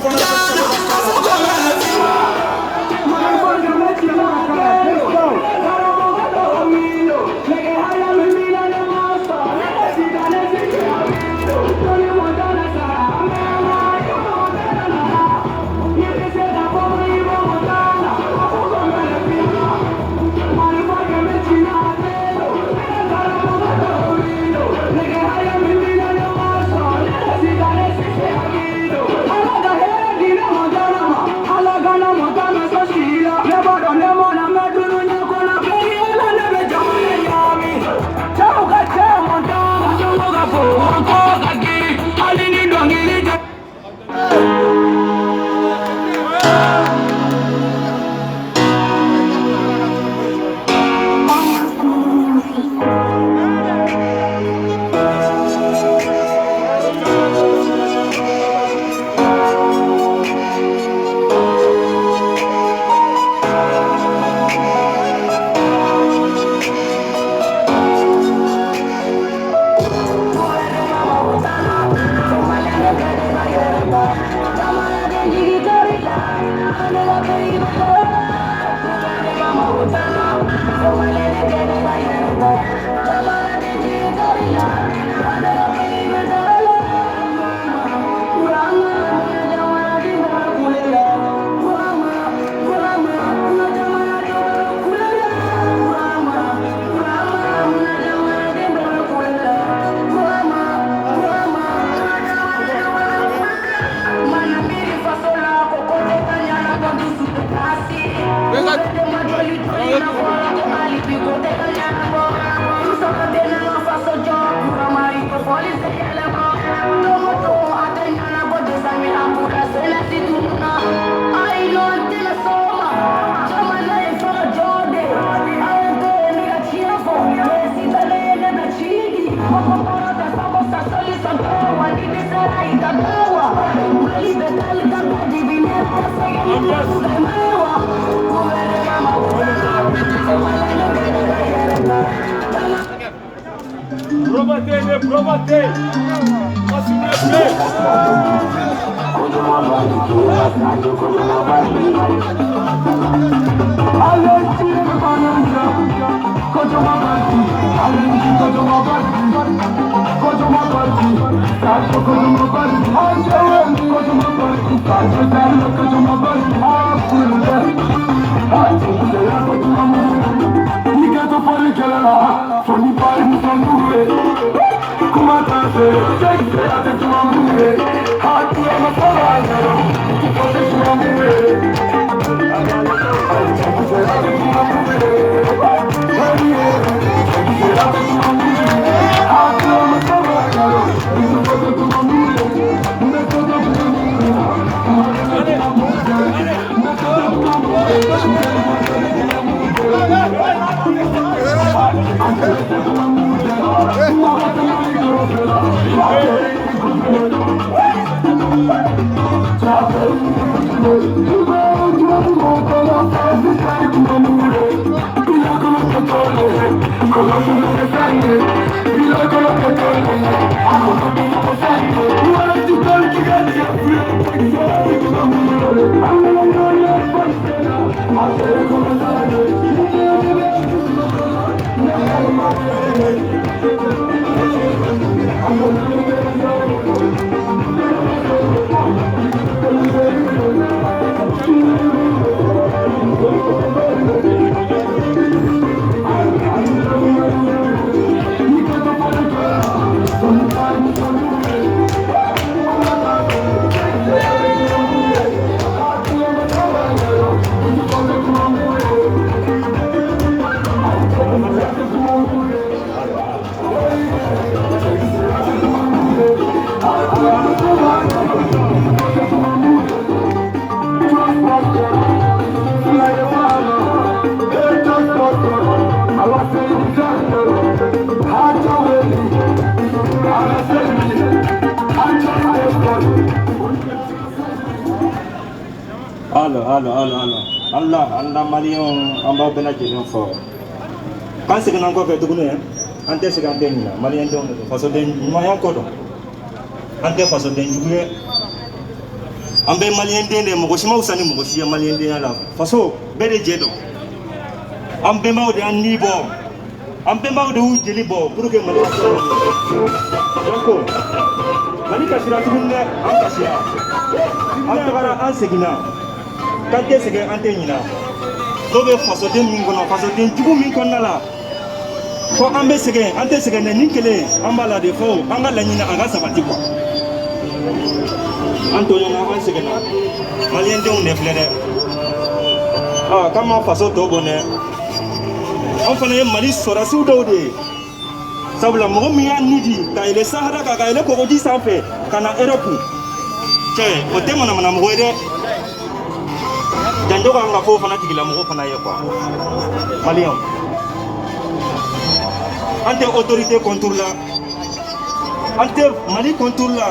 Probate. Allah Malion en bas Benadien fort. Quand c'est qu'on fait tout le monde, en tête c'est qu'en tête Malien donc façon de moyen code. En tête façon de jouer. En bas Malien de Mogoshima ou Sani Mogoshia Malien de la façon belle jedo. En bas mau de niveau. En bas mau de où jelibo pour que Malien. D'accord. Malika sera tout le monde en Kasia. En bara en Segina. Quand c'est que Antenina, donc façon de mingono, façon de jugu mingonala. Quand on met ce que Ante c'est que n'importe en bas la défaut, en bas la nina en gaz sabati quoi. Antonio n'a pas ce que non. Malien de on est flairé. Ah, comment façon de bonheur. Enfin les Mali sera sous d'odé. Sabla mo miya nidi, quand il est Sahara, quand il est Korodi sans fait, quand on Europe. Tiens, au thème on a mon amoué. Janjo ka nga fo fana tigila mo fana ye quoi Malien ante autorité contour la ante Mali contour la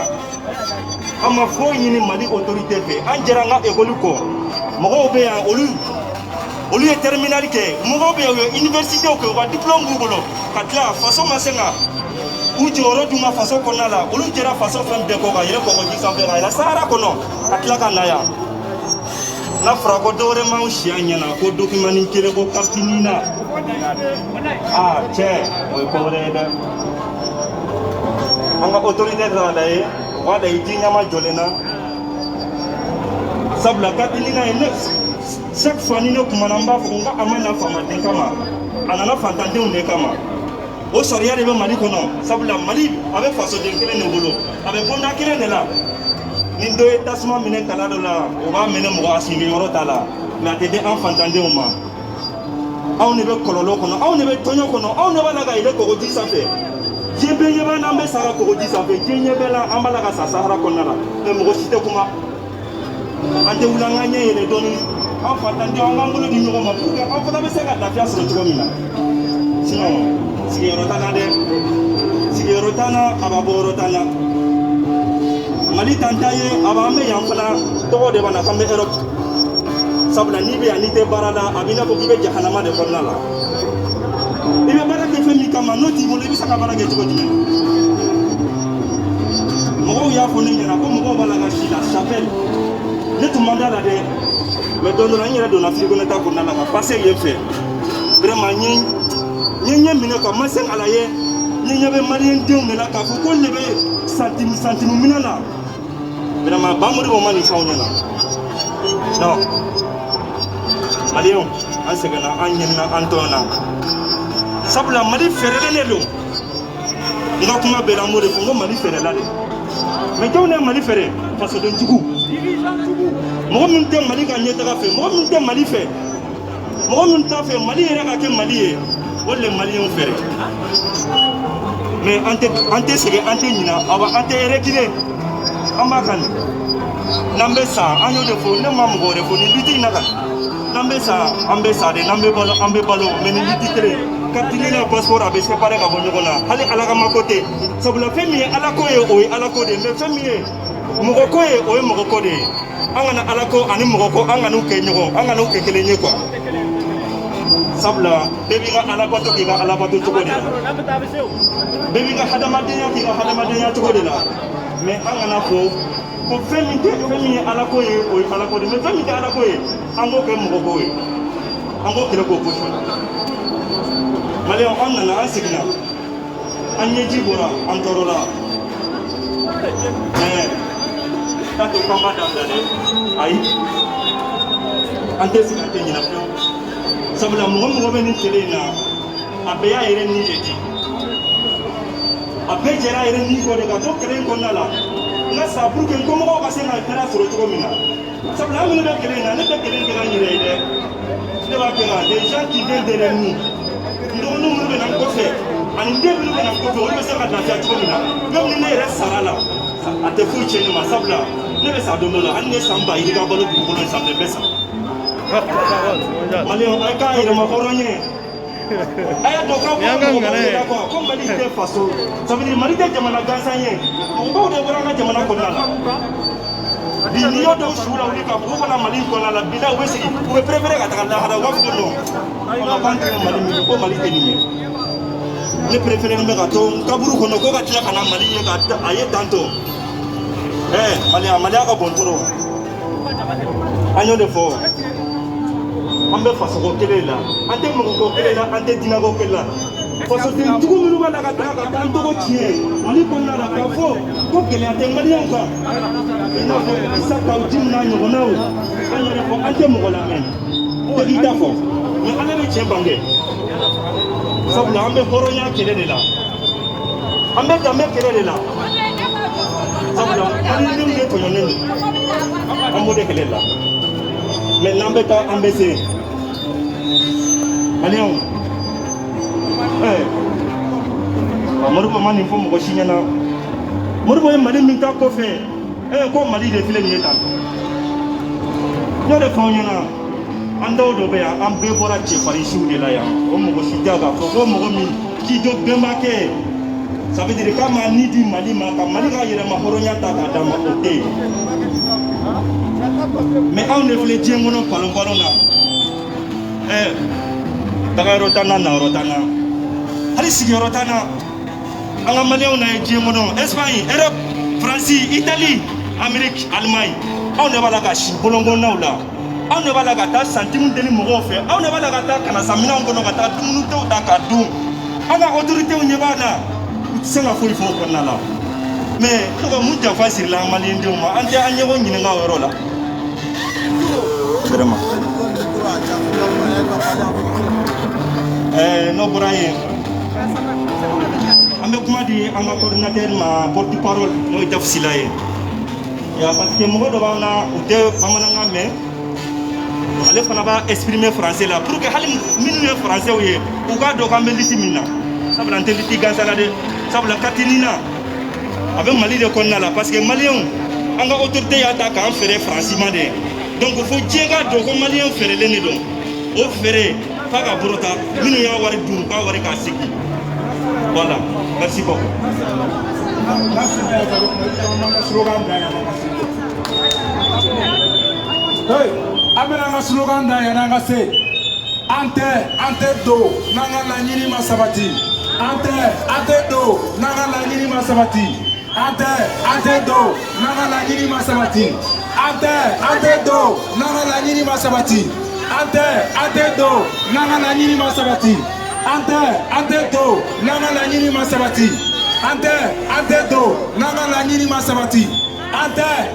ama fo yini Mali autorité fe anjera nga école ko mo be ya olu e terminal ke mo be ya université ko wa diplôme ngolo katla façon masenga uji oro duma façon konala olu jera façon femme de ko ga yele ko ji sa be la sahara kono katla kanaya na frago dore ma ushia na ko document kele ko kartinina ah che o ko reda anga autorité da dai wa da yinya ma jolena sabla kartinina ene chaque fois ni no kuma namba fo nga amana fama den kama anana fantande on kama o soria de Mali kono sabla Mali avec façon de kele ne bolo avec bonda kele ne la Nindo tasma mine kala dola o ba mene mo asimi yoro tala na tede enfantande o ma aw ne be kololo kono aw ne be tonyo kono aw ne bala ga ile ko di safe jebe yeba na me sara ko di safe jenye bela ambala ga sahara kono la ne mo site kuma ante ulanga nye ele doni enfantande o ngambolo di nyoko ma pour que enfanta be sega da fias ro chomina sinon si yoro tana de si yoro tana ababo tana Mali tantaye abame yamfala to de bana kambe Europe sabula n'i bɛ yan n'i tɛ baara la a b'i n'a fɔ k'i bɛ jahanama de kɔnɔna la i bɛ baara kɛ fɛn min kama n'o t'i bolo i bɛ se ka baara kɛ cogo jumɛn mɔgɔw y'a fɔ ne ɲɛna ko mɔgɔw b'a la ka si la chapelle ne tun man da la dɛ mais don dɔ la n yɛrɛ donna frigoneta kɔnɔna la ka passer yen fɛ vraiment n ye ɲɛ minɛ quoi ma se a la ye n ɲɛ bɛ maliyɛn denw de la k'a fɔ ko ne bɛ santimu minɛ na vraiment Bamori o ma nin fɛnw ɲɛna non maliyɛnw an sɛgɛnna an ɲinina an tɔɔna sabula Mali fɛrɛlen don n ka kuma bɛɛ la n b'o de fɔ n ko Mali fɛrɛla de mais jɔnw ne Mali fɛrɛ fasodenjugu mɔgɔ min tɛ Mali ka ɲɛtaga fɛ mɔgɔ min tɛ Mali fɛ mɔgɔ min t'a fɛ Mali yɛrɛ ka kɛ Mali ye o de maliyɛnw fɛrɛ mais an tɛ sɛgɛn an tɛ ɲina awa an tɛ reculer an b'a kan n'an bɛ sa an y'o de fɔ ne ma mɔgɔ wɛrɛ fɔ ni lutte in na kan n'an bɛ sa an bɛ sa de n'an bɛ balo mais ni lutte kelen carte d'identité n'a passeport a bɛ séparer ka bɔ ɲɔgɔn na hali Ala ka mako tɛ sabula fɛn min ye Ala ko ye o ye Ala ko de ye mais fɛn min ye mɔgɔ ko ye o ye mɔgɔ ko de ye an kana Ala ko ani mɔgɔ ko an kan'u kɛ ɲɔgɔn an kan'u kɛ kelen ye quoi sabula bɛɛ b'i ka Ala bato k'i ka Ala bato cogo de la bɛɛ b'i ka hadamadenya k'i ka hadamadenya cogo de la mais an kana fɔ ko fɛn min ye Ala ko ye o ye Ala ko de mais fɛn min tɛ Ala ko ye an k'o kɛ mɔgɔ ko ye an k'o kɛlɛ k'o gosi maliyɛnw an nana an seginna an ɲɛji bɔra an tɔɔrɔla mais k'a to k'an b'a dabila dɛ ayi an tɛ segin an tɛ ɲinɛ fiyewu sabula mɔgɔ bɛ nin kɛlɛ in na a bɛɛ y'a yɛrɛ ni de di a bɛɛ jɛra a yɛrɛ ni kɔ de ka to kɛlɛ in kɔnɔna la n ka sa pour que n kɔmɔgɔw ka se ka hɛrɛ sɔrɔ cogo min na sabula an minnu bɛ kɛlɛ in na ne tɛ kɛlɛ in kɛ ka n yɛrɛ ye dɛ ne b'a kɛ ka les gens qui viennent derrière nous n dɔgɔninw minnu bɛ na n kɔfɛ ani n den minnu bɛ na n kɔfɛ olu bɛ se ka lafiya cogo min na même ni ne yɛrɛ sara la a tɛ foyi tiɲɛ ne ma sabula ne bɛ sa don dɔ la hali ne san ba yiri ka balo dugukolo in sanfɛ n bɛ sa maliyɛnw a ye k'a yɛrɛma hɔrɔn ye a y'a dɔn k'a bɔ mɔgɔw de la quoi ko Mali tɛ faso ça veut dire Mali tɛ jamana gansan ye mɔgɔw de bɔra an ka jamana kɔnɔna la bi n'i y'o dɔw su la wuli ka fɔ u kana Mali kɔnɔna la bi la u bɛ segin u bɛ préférer ka taga lahara u b'a fɔ ko non an k'an tɛgɛ Mali min ko Mali tɛ nin ye ne préférer bɛ ka to n kaburu kɔnɔ ko ka tila ka na Mali ye a ye tantɔ Mali ka bon trop an y'o de fɔ an bɛ fasoko kelen la an tɛ mɔgɔko kelen la an tɛ dinako kelen la fasodenjugu minnu b'a la ka taa ka taa n tɔgɔ tiɲɛ Mali kɔnɔna la k'a fɔ ko gɛlɛya tɛ maliyɛnw kan i n'a fɔ Isa Kawuji n'a ɲɔgɔnnaw an yɛrɛ fɔ an tɛ mɔgɔ lamɛn bɛɛ k'i ta fɔ mais Ala bɛ tiɲɛ bange sabula an bɛ hɔrɔnya kɛlɛ de la an bɛ danbe kɛlɛ de la sabula malidenw de tɔɲɔnnen don an b'o de kɛlɛ la mais n'an bɛ taa an bɛ se maliyɛnw Modibo ma nin fɔ mɔgɔ si ɲɛna Modibo ye Mali min ta kɔfɛ ko Mali de filɛ nin ye tan n y'o de fɔ aw ɲɛna an dɔw dɔ bɛ yan an bɛɛ bɔra cɛfarinsiw de la yan o mɔgɔ si tɛ k'a fɔ ko mɔgɔ min k'i to bɛnbakɛ ça veut dire k'a ma ni di Mali ma ka Mali ka yɛrɛma hɔrɔnya ta k'a d'a ma o tɛ yen mais anw de filɛ diɲɛ kɔnɔ palon na taga yɔrɔ t'an na yɔrɔ t'an na hali sigiyɔrɔ t'an na an ka maliyɛnw na ye diɲɛ kɔnɔ Espagne Europe France Italie Amérique Allemagne anw de b'a la ka si bolongonaw la anw de b'a la ka taa santimu deli mɔgɔw fɛ anw de b'a la ka taa kanasanminɛnw kɔnɔ ka taa dumunitew ta k'a dun an ka autoritew ɲɛ b'a la u tɛ se ka foyi fɔ o kɔnɔna la mais tɔgɔ mun janfa sirila an maliyɛndenw ma an tɛ an ɲɔgɔn ɲininka o yɔrɔ la vraiment n'o bɔra yen an bɛ kuma di an ka coordinateur ma porte parole n'o ye Jafu Sila ye parce que mɔgɔ dɔ b'an na u tɛ bamanankan mɛn ale fana b'a exprimer français la pour que hali minnu ye français ye u k'a dɔn k'an bɛ liti min na sabula an tɛ liti gansan la dɛ sabula kati nin na a bɛ Mali de kɔnɔna la parce que maliyɛnw an ka autorité y'a ta k'an fɛrɛ faransiman de donc fo diɲɛ k'a dɔn ko maliyɛn fɛrɛlen de don o fɛrɛ f'a ka bɔrɔta minnu y'a wari dun k'a wari k'a segin voilà merci beaucoup. Hey, amena nga slogan da ya nanga se ante do nanga la nyini masabati ante do nanga la nyini masabati ante do nanga la nyini masabati ante do nanga la nyini masabati ante do nanga la nyini masabati ante do nanga la nyini masabati ante do nanga la nyini masabati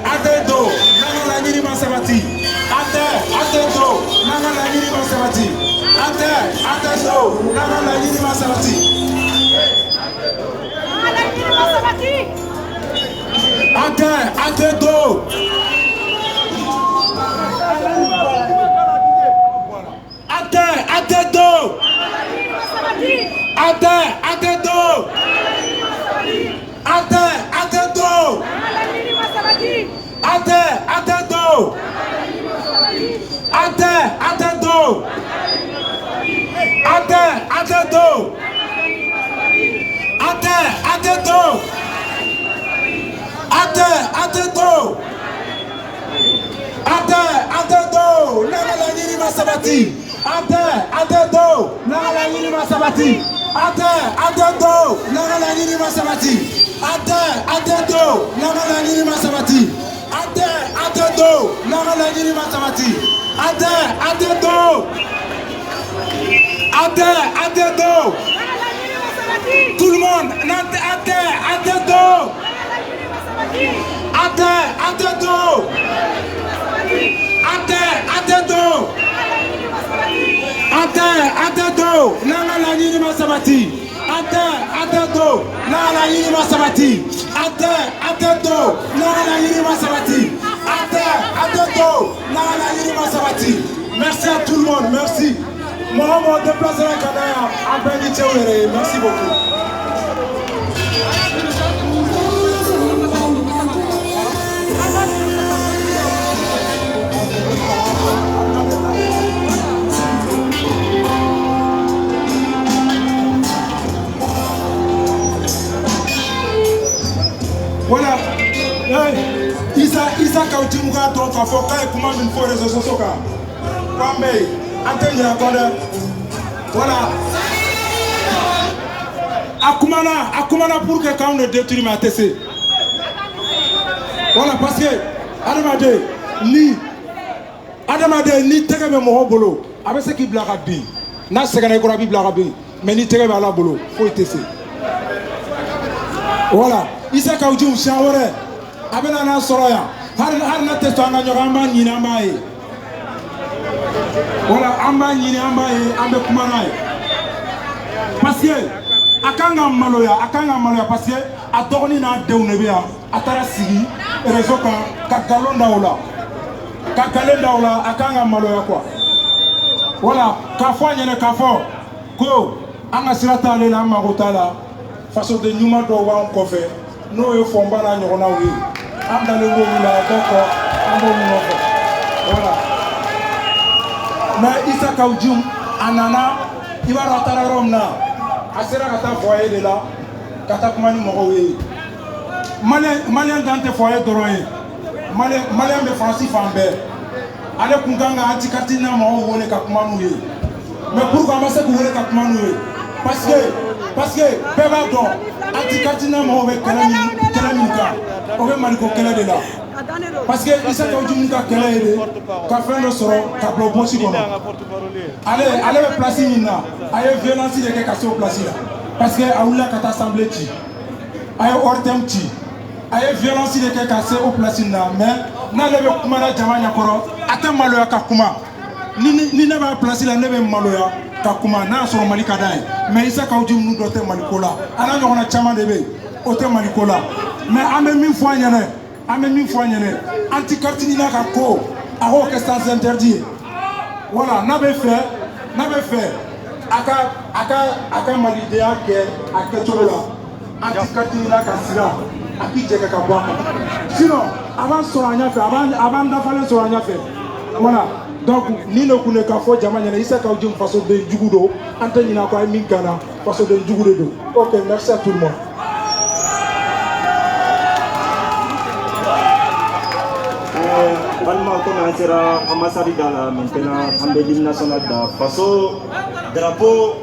ante do nanga la nyini masabati ante do nanga la nyini masabati ante do nanga la nyini masabati ante do ante do ante do Sabati, ante do, nanga la nyini masabati, ante do, nanga la nyini masabati, ante do, nanga la nyini masabati, ante do, nanga la nyini masabati, ante do, tout le monde, ante do, ante do, ante do, nanga la nyini masabati, ante do, nanga la nyini masabati, ante do, nanga la nyini masabati, ante do, nanga la nyini masabati. Merci à tout le monde, merci. Mohamed déplacé la Canada à Benitez, merci beaucoup. Voilà. Isa Kautimuka donc a faut qu'il commence une fois réseaux sociaux. Kwame, antenne ya kode. Voilà. Akumana pour que quand on ne détruit ma TC. Voilà parce que Adamade ni tege me mo bolo. Avec ce qui blaga bi. Na segana ko rabi blaga bi. Mais ni tege ba la bolo. Faut TC. Voilà. Isa Kautimu shawore. Abena na soroya. Har na testo anga nyogamba nyina mai. Voilà, amba nyini amba e ambe kumana e. Parce que akanga maloya parce que adorni na deunebea atara sigi réseau ka galonda ola akanga maloya quoi. Voilà, kafo nyene kafo ko anga sirata le la magotala façon de nyuma do wa on kofe no e fomba na nyona wi anda le ngo la doko ando mo voilà. Mais Isa Kautimu anana iba ratara romna asera kata foyer de là kata kumani mokowe malien dante foyer doroye malien be franci fambe ale kunganga antikati na mo wone ka kumanu ye mais pourquoi ma se ko wone ka kumanu ye parce que beba don antikati na mo be kelami ka o be maliko kele de là. Parce que Isa Kautimu ka kele ere ka fɛn dɔ sɔrɔ ka bila bosi kɔnɔ ale bɛ place min na a ye violence de kɛ ka se o place la parce que a wulila ka taa assemblée ci a ye ortem ci a ye violence de kɛ ka se o place na mais n'ale bɛ kuma na jama ɲɛkɔrɔ a tɛ maloya ka kuma ni ne b'a place la ne bɛ maloya ka kuma n'a y'a sɔrɔ Mali ka d'a ye mais Isa Kautimu ninnu dɔ tɛ Mali ko la a n'a ɲɔgɔnna caman de bɛ yen o tɛ Mali ko la mais an bɛ min fɔ a ɲɛna anti-cartini n'a ka ko a k'o kɛ sans interdit. Voilà, n'a bɛ fɛ a ka malidenya kɛ a kɛcogo la anti-cartini n'a ka sira a k'i jɛ ka bɔ a kɔnɔ sinon a b'an sɔrɔ a ɲɛfɛ a b'an dafalen sɔrɔ a ɲɛfɛ. Voilà, donc ni ne kun k'a fɔ jama ɲɛna Isa Kautimu fasoden jugu don an tɛ ɲinɛ a kɔ a ye min gana fasoden jugu de don. Ok, merci à tout le monde. Balima ko na an sera ambassade da la maintenant an bɛ l'hymne national da faso drapeau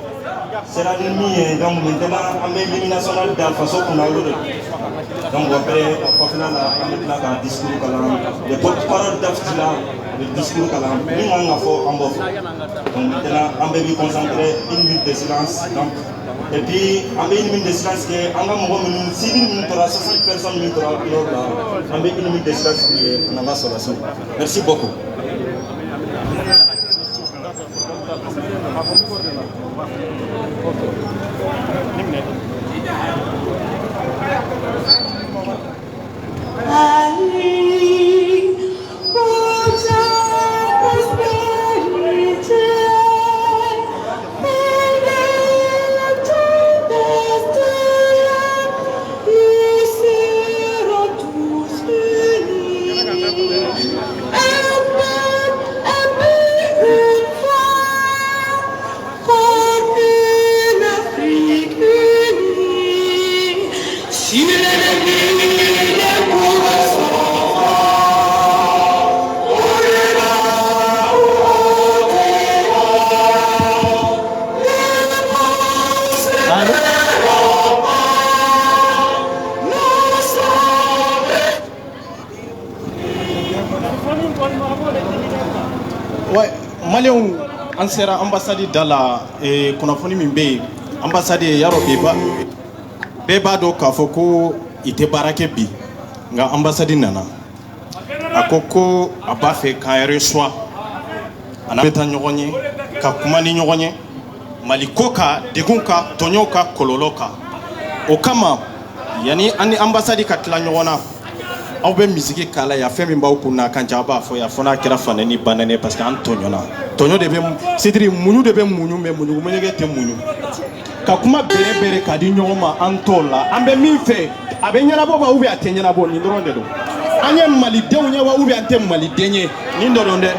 sera ni min ye donc maintenant an bɛ l'hymne national da faso kunnawolo de donc après kɔfɛla la an bɛ tila ka discours kalan les porte-parole d'AFTI la le discours kalan min kan ka fɔ an b'o fɔ donc maintenant an bɛɛ bi concentrer une minute de silence donc et puis an bɛ une minute de silence kɛ an ka mɔgɔ minnu civil minnu tora 60 personnes minnu tora yɔrɔ la an bɛ une minute de silence kɛ an ka sɔrɔsiw merci beaucoup. Ouais, Maliens an sera ambassade da la kunnafoni min bɛ yen ambassade yaro bɛɛ b'a dɔn k'a fɔ ko i tɛ baara kɛ bi nka ambassade nana a ko a b'a fɛ k'an reçoit a n'an bɛ taa ɲɔgɔn ye ka kuma ni ɲɔgɔn ye Mali ko ka degun ka tɔɲɔw ka kɔlɔlɔ kan o kama yani an ni ambassade ka tila ɲɔgɔn na aw bɛ misiki kala ya fɛn min b'aw kunna kan ja b'a fɔ ya fɔ n'a kɛra fanɛ ni banɛnɛ parce que an tɔɲɔna tɔɲɔ de bɛ sidiri muɲu de bɛ muɲu mais muɲu muɲɛgɛ tɛ muɲu ka kuma bɛrɛ bɛrɛ ka di ɲɔgɔn ma an t'o la an bɛ min fɛ a bɛ ɲɛnabɔ wa ou bien a tɛ ɲɛnabɔ nin dɔrɔn de don an ye malidenw ye wa ou bien an tɛ maliden ye nin dɔ don dɛ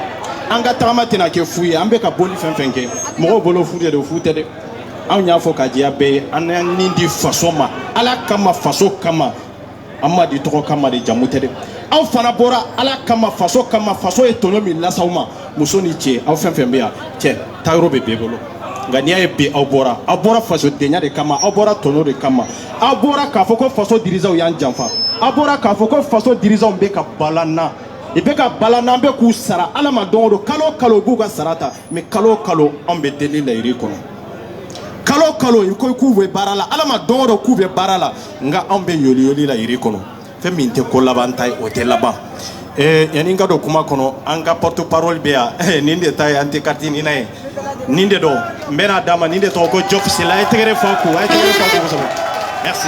an ka tagama tɛna kɛ fu ye an bɛ ka boli fɛn fɛn kɛ mɔgɔw bolo fu de don fu tɛ dɛ anw y'a fɔ ka diya bɛɛ ye an y'an nin di faso ma ala kama faso kama an ma di tɔgɔ kama de jamu tɛ dɛ aw fana bɔra ala kama faso ye tɔɲɔ min lase aw ma muso ni cɛ aw fɛn fɛn bɛ yan cɛ taayɔrɔ bɛ bɛɛ bolo nka n'i y'a ye bi aw bɔra fasodenya de kama aw bɔra tɔɲɔ de kama aw bɔra k'a fɔ ko faso dirigeants y'an janfa aw bɔra k'a fɔ ko faso dirigeants bɛ ka balanna i bɛ ka balanna an bɛ k'u sara ala ma don o don kalo o kalo u b'u ka sara ta mais kalo o kalo anw bɛ deli layiri kɔnɔ kalo o kalo i ko k'u bɛ baara la ala ma don o don k'u bɛ baara la nka anw bɛ yoli layiri kɔnɔ fɛn min tɛ ko laban ta ye o tɛ laban yani n ka don kuma kɔnɔ an ka porte parole bɛ yan nin de ta ye an tɛ carte nin na ye nin de don n bɛna d'a ma nin de tɔgɔ ko Jof Sila a ye tɛgɛrɛ fɔ a ko kosɛbɛ merci.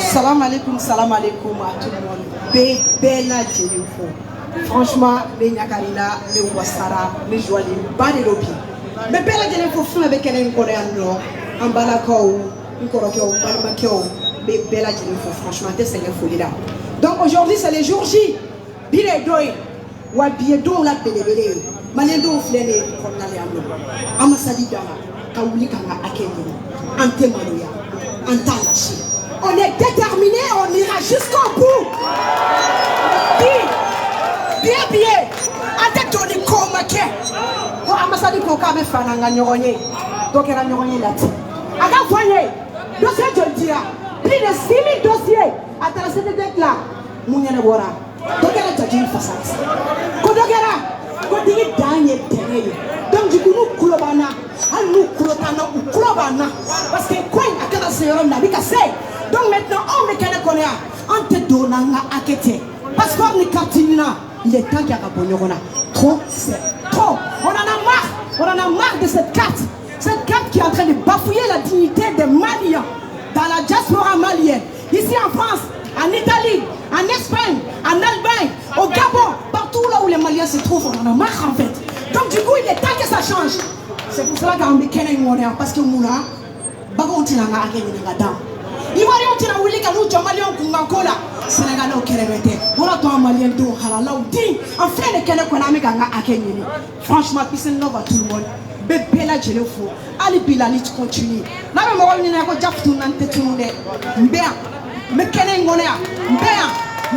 Salam alaikum à tout le monde. Bella Djelefo. Franchement, les Nyakarina, les Ouassara, les Joali, pas de lobby. Mais Bella Djelefo, fin avec elle en Corée en Balakao, en Korokeo, en Balamakeo. Mais Bella Djelefo, franchement, c'est une folie là. Donc aujourd'hui, c'est les jours J. Bile Doy, Wabiedo la Bélébélé, Manendo Fléné, Cornaliano, Amassadi Dara, Kaouli Kanga Akeni, Antemanoya, Antalachi. On est déterminé, on ira jusqu'au bout. Bien. Ate Tony Komake. Ko ambassade ko ka be fana nga nyoronye. Donc era nyoronye lati. Aga voyez, dossier je dis plus de 6000 dossiers à travers cette dette là. Munyana bora. Donc era tadji face. Ko dogera, ko digi danye terre. Donc du coup nous kulobana, nous kulotana ou kulobana parce que quoi à travers ce homme là bikase. Donc maintenant, on me connaît, on te donne un akete. Parce qu'on est cartinina, il est temps qu'il y a un trop, c'est trop. On en a marre de cette carte. Cette carte qui est en train de bafouiller la dignité des Maliens dans la diaspora malienne. Ici en France, en Italie, en Espagne, en Allemagne, au Gabon, partout là où les Maliens se trouvent, on en a marre en fait. Donc du coup, il est temps que ça change. C'est pour cela qu'on me connaît, parce que Mouna, Bagontina n'a rien de là. Ivoiriens qui ont voulu que nous Maliens kungakola Sénégalais au Kérémete. Voilà toi Malien do halala ou dit. En fait le Kenya qu'on a mis ganga akenyini. Franchement puis c'est nova tout le monde. Bébé la Djelefo. Ali Bilali tu continue. Na me mo ni na ko jaftu nan te tunde. Mbea. Me Kenya ngolea. Mbea.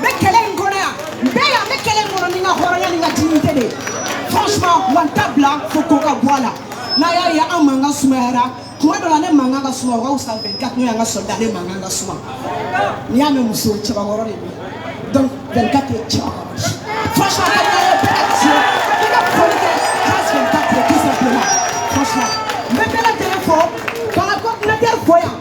Mais quel est mais quel est franchement, one table faut qu'on voit là. Naya ya amanga sumera. Kuma dola ne manga suma wa usa 24 no yanga soldat ne manga suma. Ni ame muso chaba ngoro ni. Donc 24 et chaba. Franchement, il y a tout simplement. Franchement, mais belle téléphone, quand la coordinateur voyant,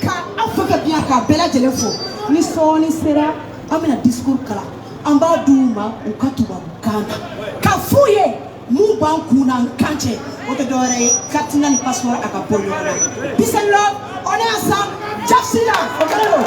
car on fait bien car belle téléphone. Ni so ni sera, amena discours kala. Amba duma ukatuba mukanda. Kafuye muba kuna nkanje. Ote dore katina ni passeport akapolo. Peace and love, on est ensemble. Jafsila, okalo.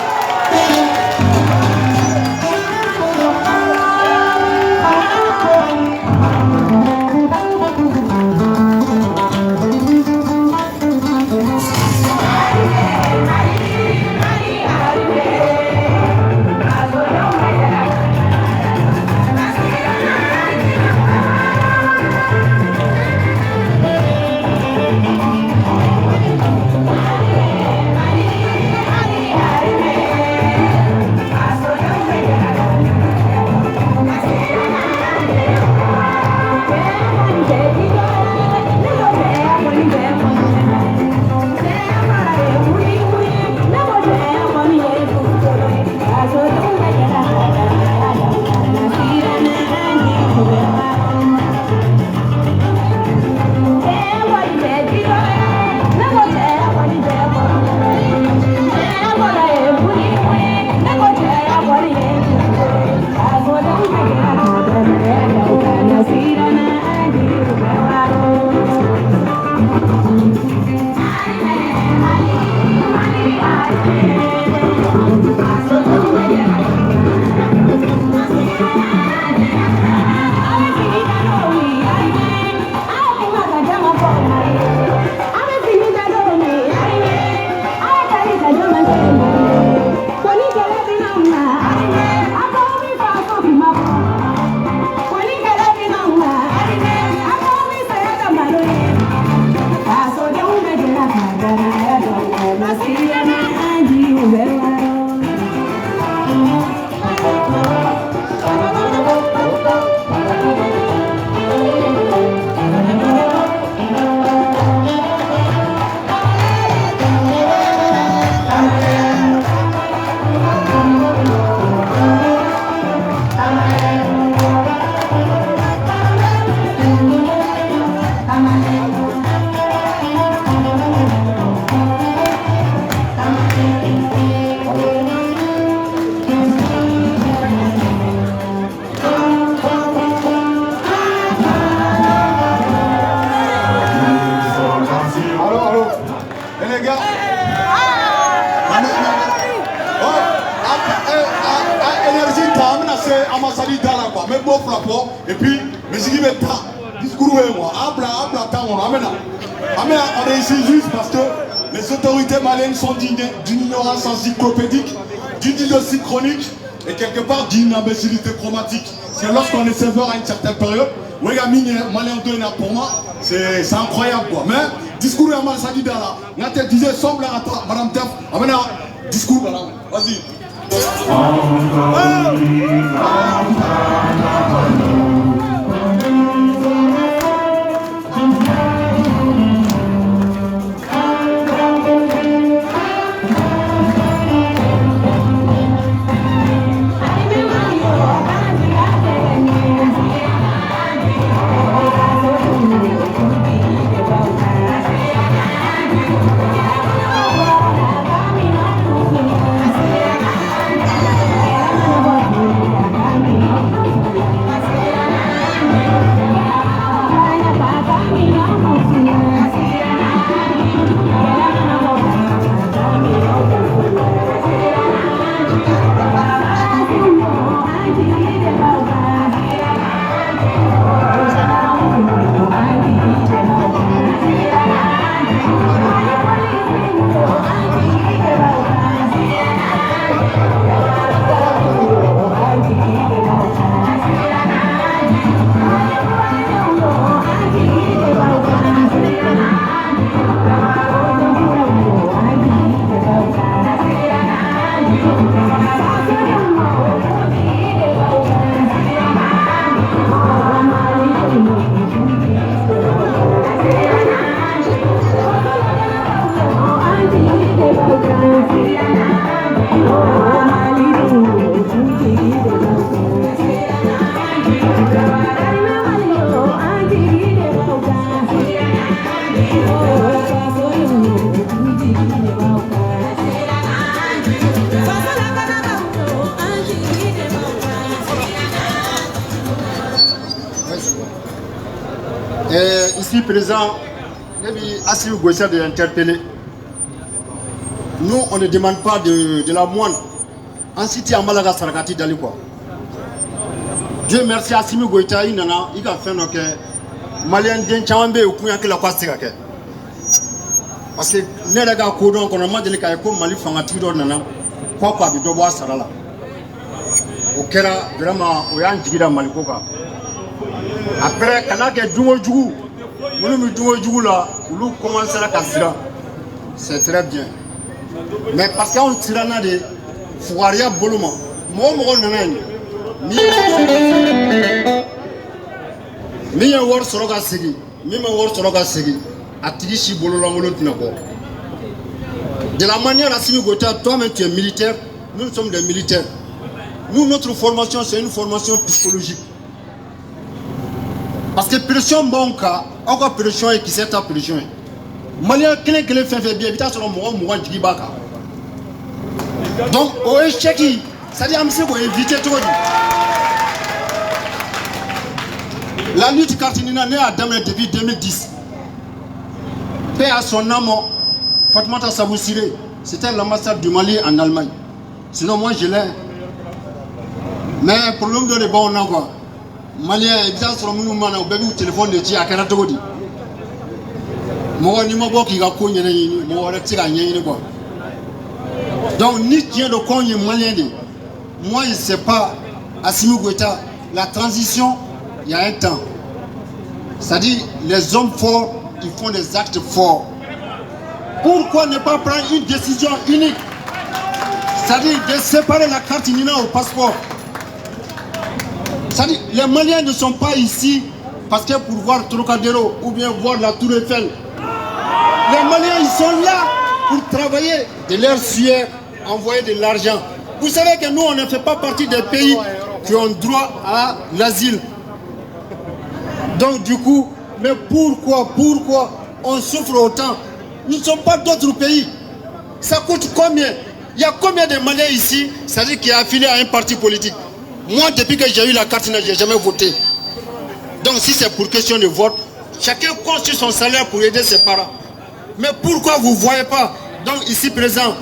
Et puis, on est ici juste parce que les autorités maliennes sont d'une ignorance encyclopédique, d'une idiotie chronique et quelque part d'une imbécilité chromatique. Parce que lorsqu'on est sévère à une certaine période, pour moi, c'est incroyable quoi. Mais, discours à Malsadi Dala, Natel disait, semble à Madame Tef, amena, discours, vas-y. ici présent, Assimi Goïta de interpeller. Nous, on ne demande pas de la moine. En cité à Malaga Sarakati Dalikwa. Dieu merci à Assimi Goïta, il a fait que Malien Denchambe ou Pouyanke la Kwastikake. Parce que nous avons un cordon qu'on a demandé que Mali Fangati Nana, quoi de Doboa Sarala. Au Kera, vraiment, au Yan Jira Malikoka. Après, quand on a Doumo Djougou, nous avons Doumo Djougou là, nous commençons à Kassira. C'est très bien. Mais parce qu'on tire à des Fouaria Boloma, moi, mi ye wari sɔrɔ ka segin min ma wari sɔrɔ ka segin a tigi si bololankolon tɛna bɔ. De la manière Assimi Goïta, toi-même tu es militaire, nous sommes des militaires. Nous, notre formation, c'est une formation psychologique. Parce que pression banca, encore pression et qui s'est à pression. Malien qui les fait bien, il y a sur le moment qui baka. Donc, au échec, c'est-à-dire que vous évitez tout. La lutte cartinina née à Dame depuis 2010. Paix à son âme, Fatoumata Saboussiré, c'était l'ambassade du Mali en Allemagne. Sinon, moi, je l'ai. Mais le problème de l'Éban, on a quoi? Malien, exact sur le mouvement, on a un téléphone de Tia Karatogodi. Moi, je ne sais pas qui a connu, moi, je ne sais pas. Donc, ni tient de connu malien. Moi, je ne sais pas, Assimi Goïta, la transition, il y a un temps. C'est-à-dire, les hommes forts, ils font des actes forts. Pourquoi ne pas prendre une décision unique? C'est-à-dire de séparer la carte Nina au passeport. C'est-à-dire, les Maliens ne sont pas ici parce que pour voir Trocadéro ou bien voir la Tour Eiffel. Les Maliens, ils sont là pour travailler de leur sueur, envoyer de l'argent. Vous savez que nous, on ne fait pas partie des pays qui ont droit à l'asile. Donc du coup, mais pourquoi on souffre autant? Nous ne sommes pas d'autres pays. Ça coûte combien? Il y a combien de Maliens ici, c'est-à-dire qui est affilié à un parti politique? Moi, depuis que j'ai eu la carte, je n'ai jamais voté. Donc si c'est pour question de vote, chacun construit son salaire pour aider ses parents. Mais pourquoi vous ne voyez pas? Donc ici présent,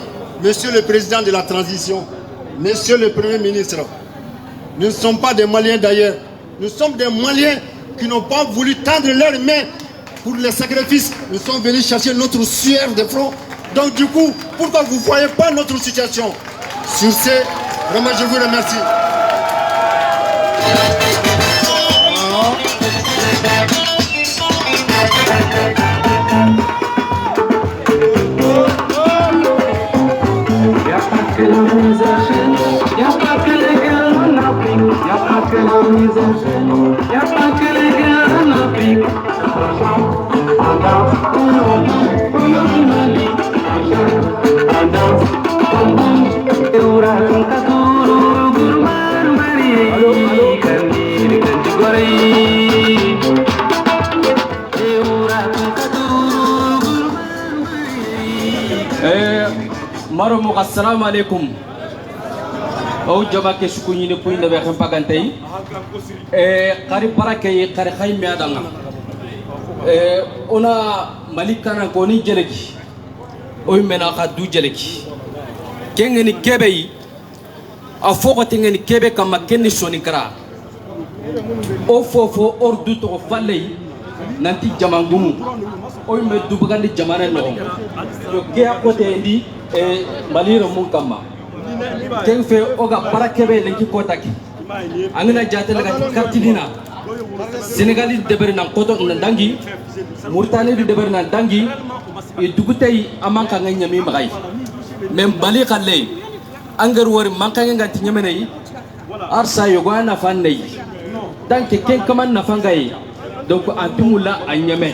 monsieur le président de la transition, monsieur le premier ministre, nous ne sommes pas des Maliens d'ailleurs. Nous sommes des Maliens qui n'ont pas voulu tendre leurs mains pour les sacrifices. Nous sommes venus chercher notre sueur de front. Donc du coup, pourquoi vous ne voyez pas notre situation? Sur ce, vraiment je vous remercie. Maromo assalamu alaikum. O jama ke sukuni ne puinde be xam pagantay qari barake qari khaymi adanga ona malikana ko ni jeleki o mena khadu jeleki kengeni kebe a foko tengeni kebe kama kenni soni kara o fofo ordu to falle nanti jamangumu o me dubugandi jamane no yo ke akote ndi maliro mun kama ken fe oga barakebe lenki kotaki angina jatel ga kartidina senegali debere nan koto nan dangi murtani di debere nan dangi e dugutay amanka nga nyami magay même bali khalle angar wori manka nga ti nyamenay arsa yogana fannay danke ken kaman na fangay donc antumula anyame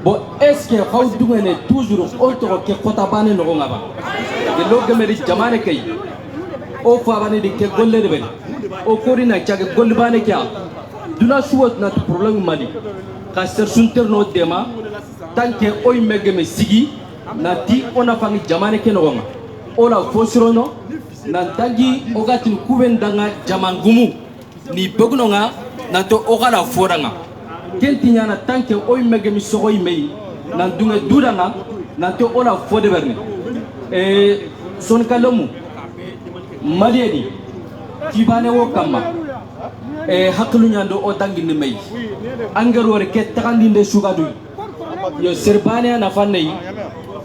bon est-ce que xaw dugane toujours auto ke kota bane no ngaba de logameri jamane kay o fabani di ke golle de ben o korina tiage golle bane kya duna suwot na problème mali ka ser sunterno dema tanke oy megeme sigi na di ona fangi jamane ke no ngaba ola fosirono na dangi ogatin kuben danga jamangumu ni bogno nga na to ogala foranga kentinyana tanke oy megemi sogoy mei nan dunga dudana nan te ola fode berne son kalamu malieni kibane wo kama haklu nyando o dangini mei angaro re ke takandinde sugadu yo serbane na fanei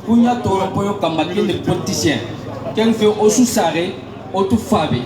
kunya toro poyo kama kende politicien ken fe osu sare otu fabe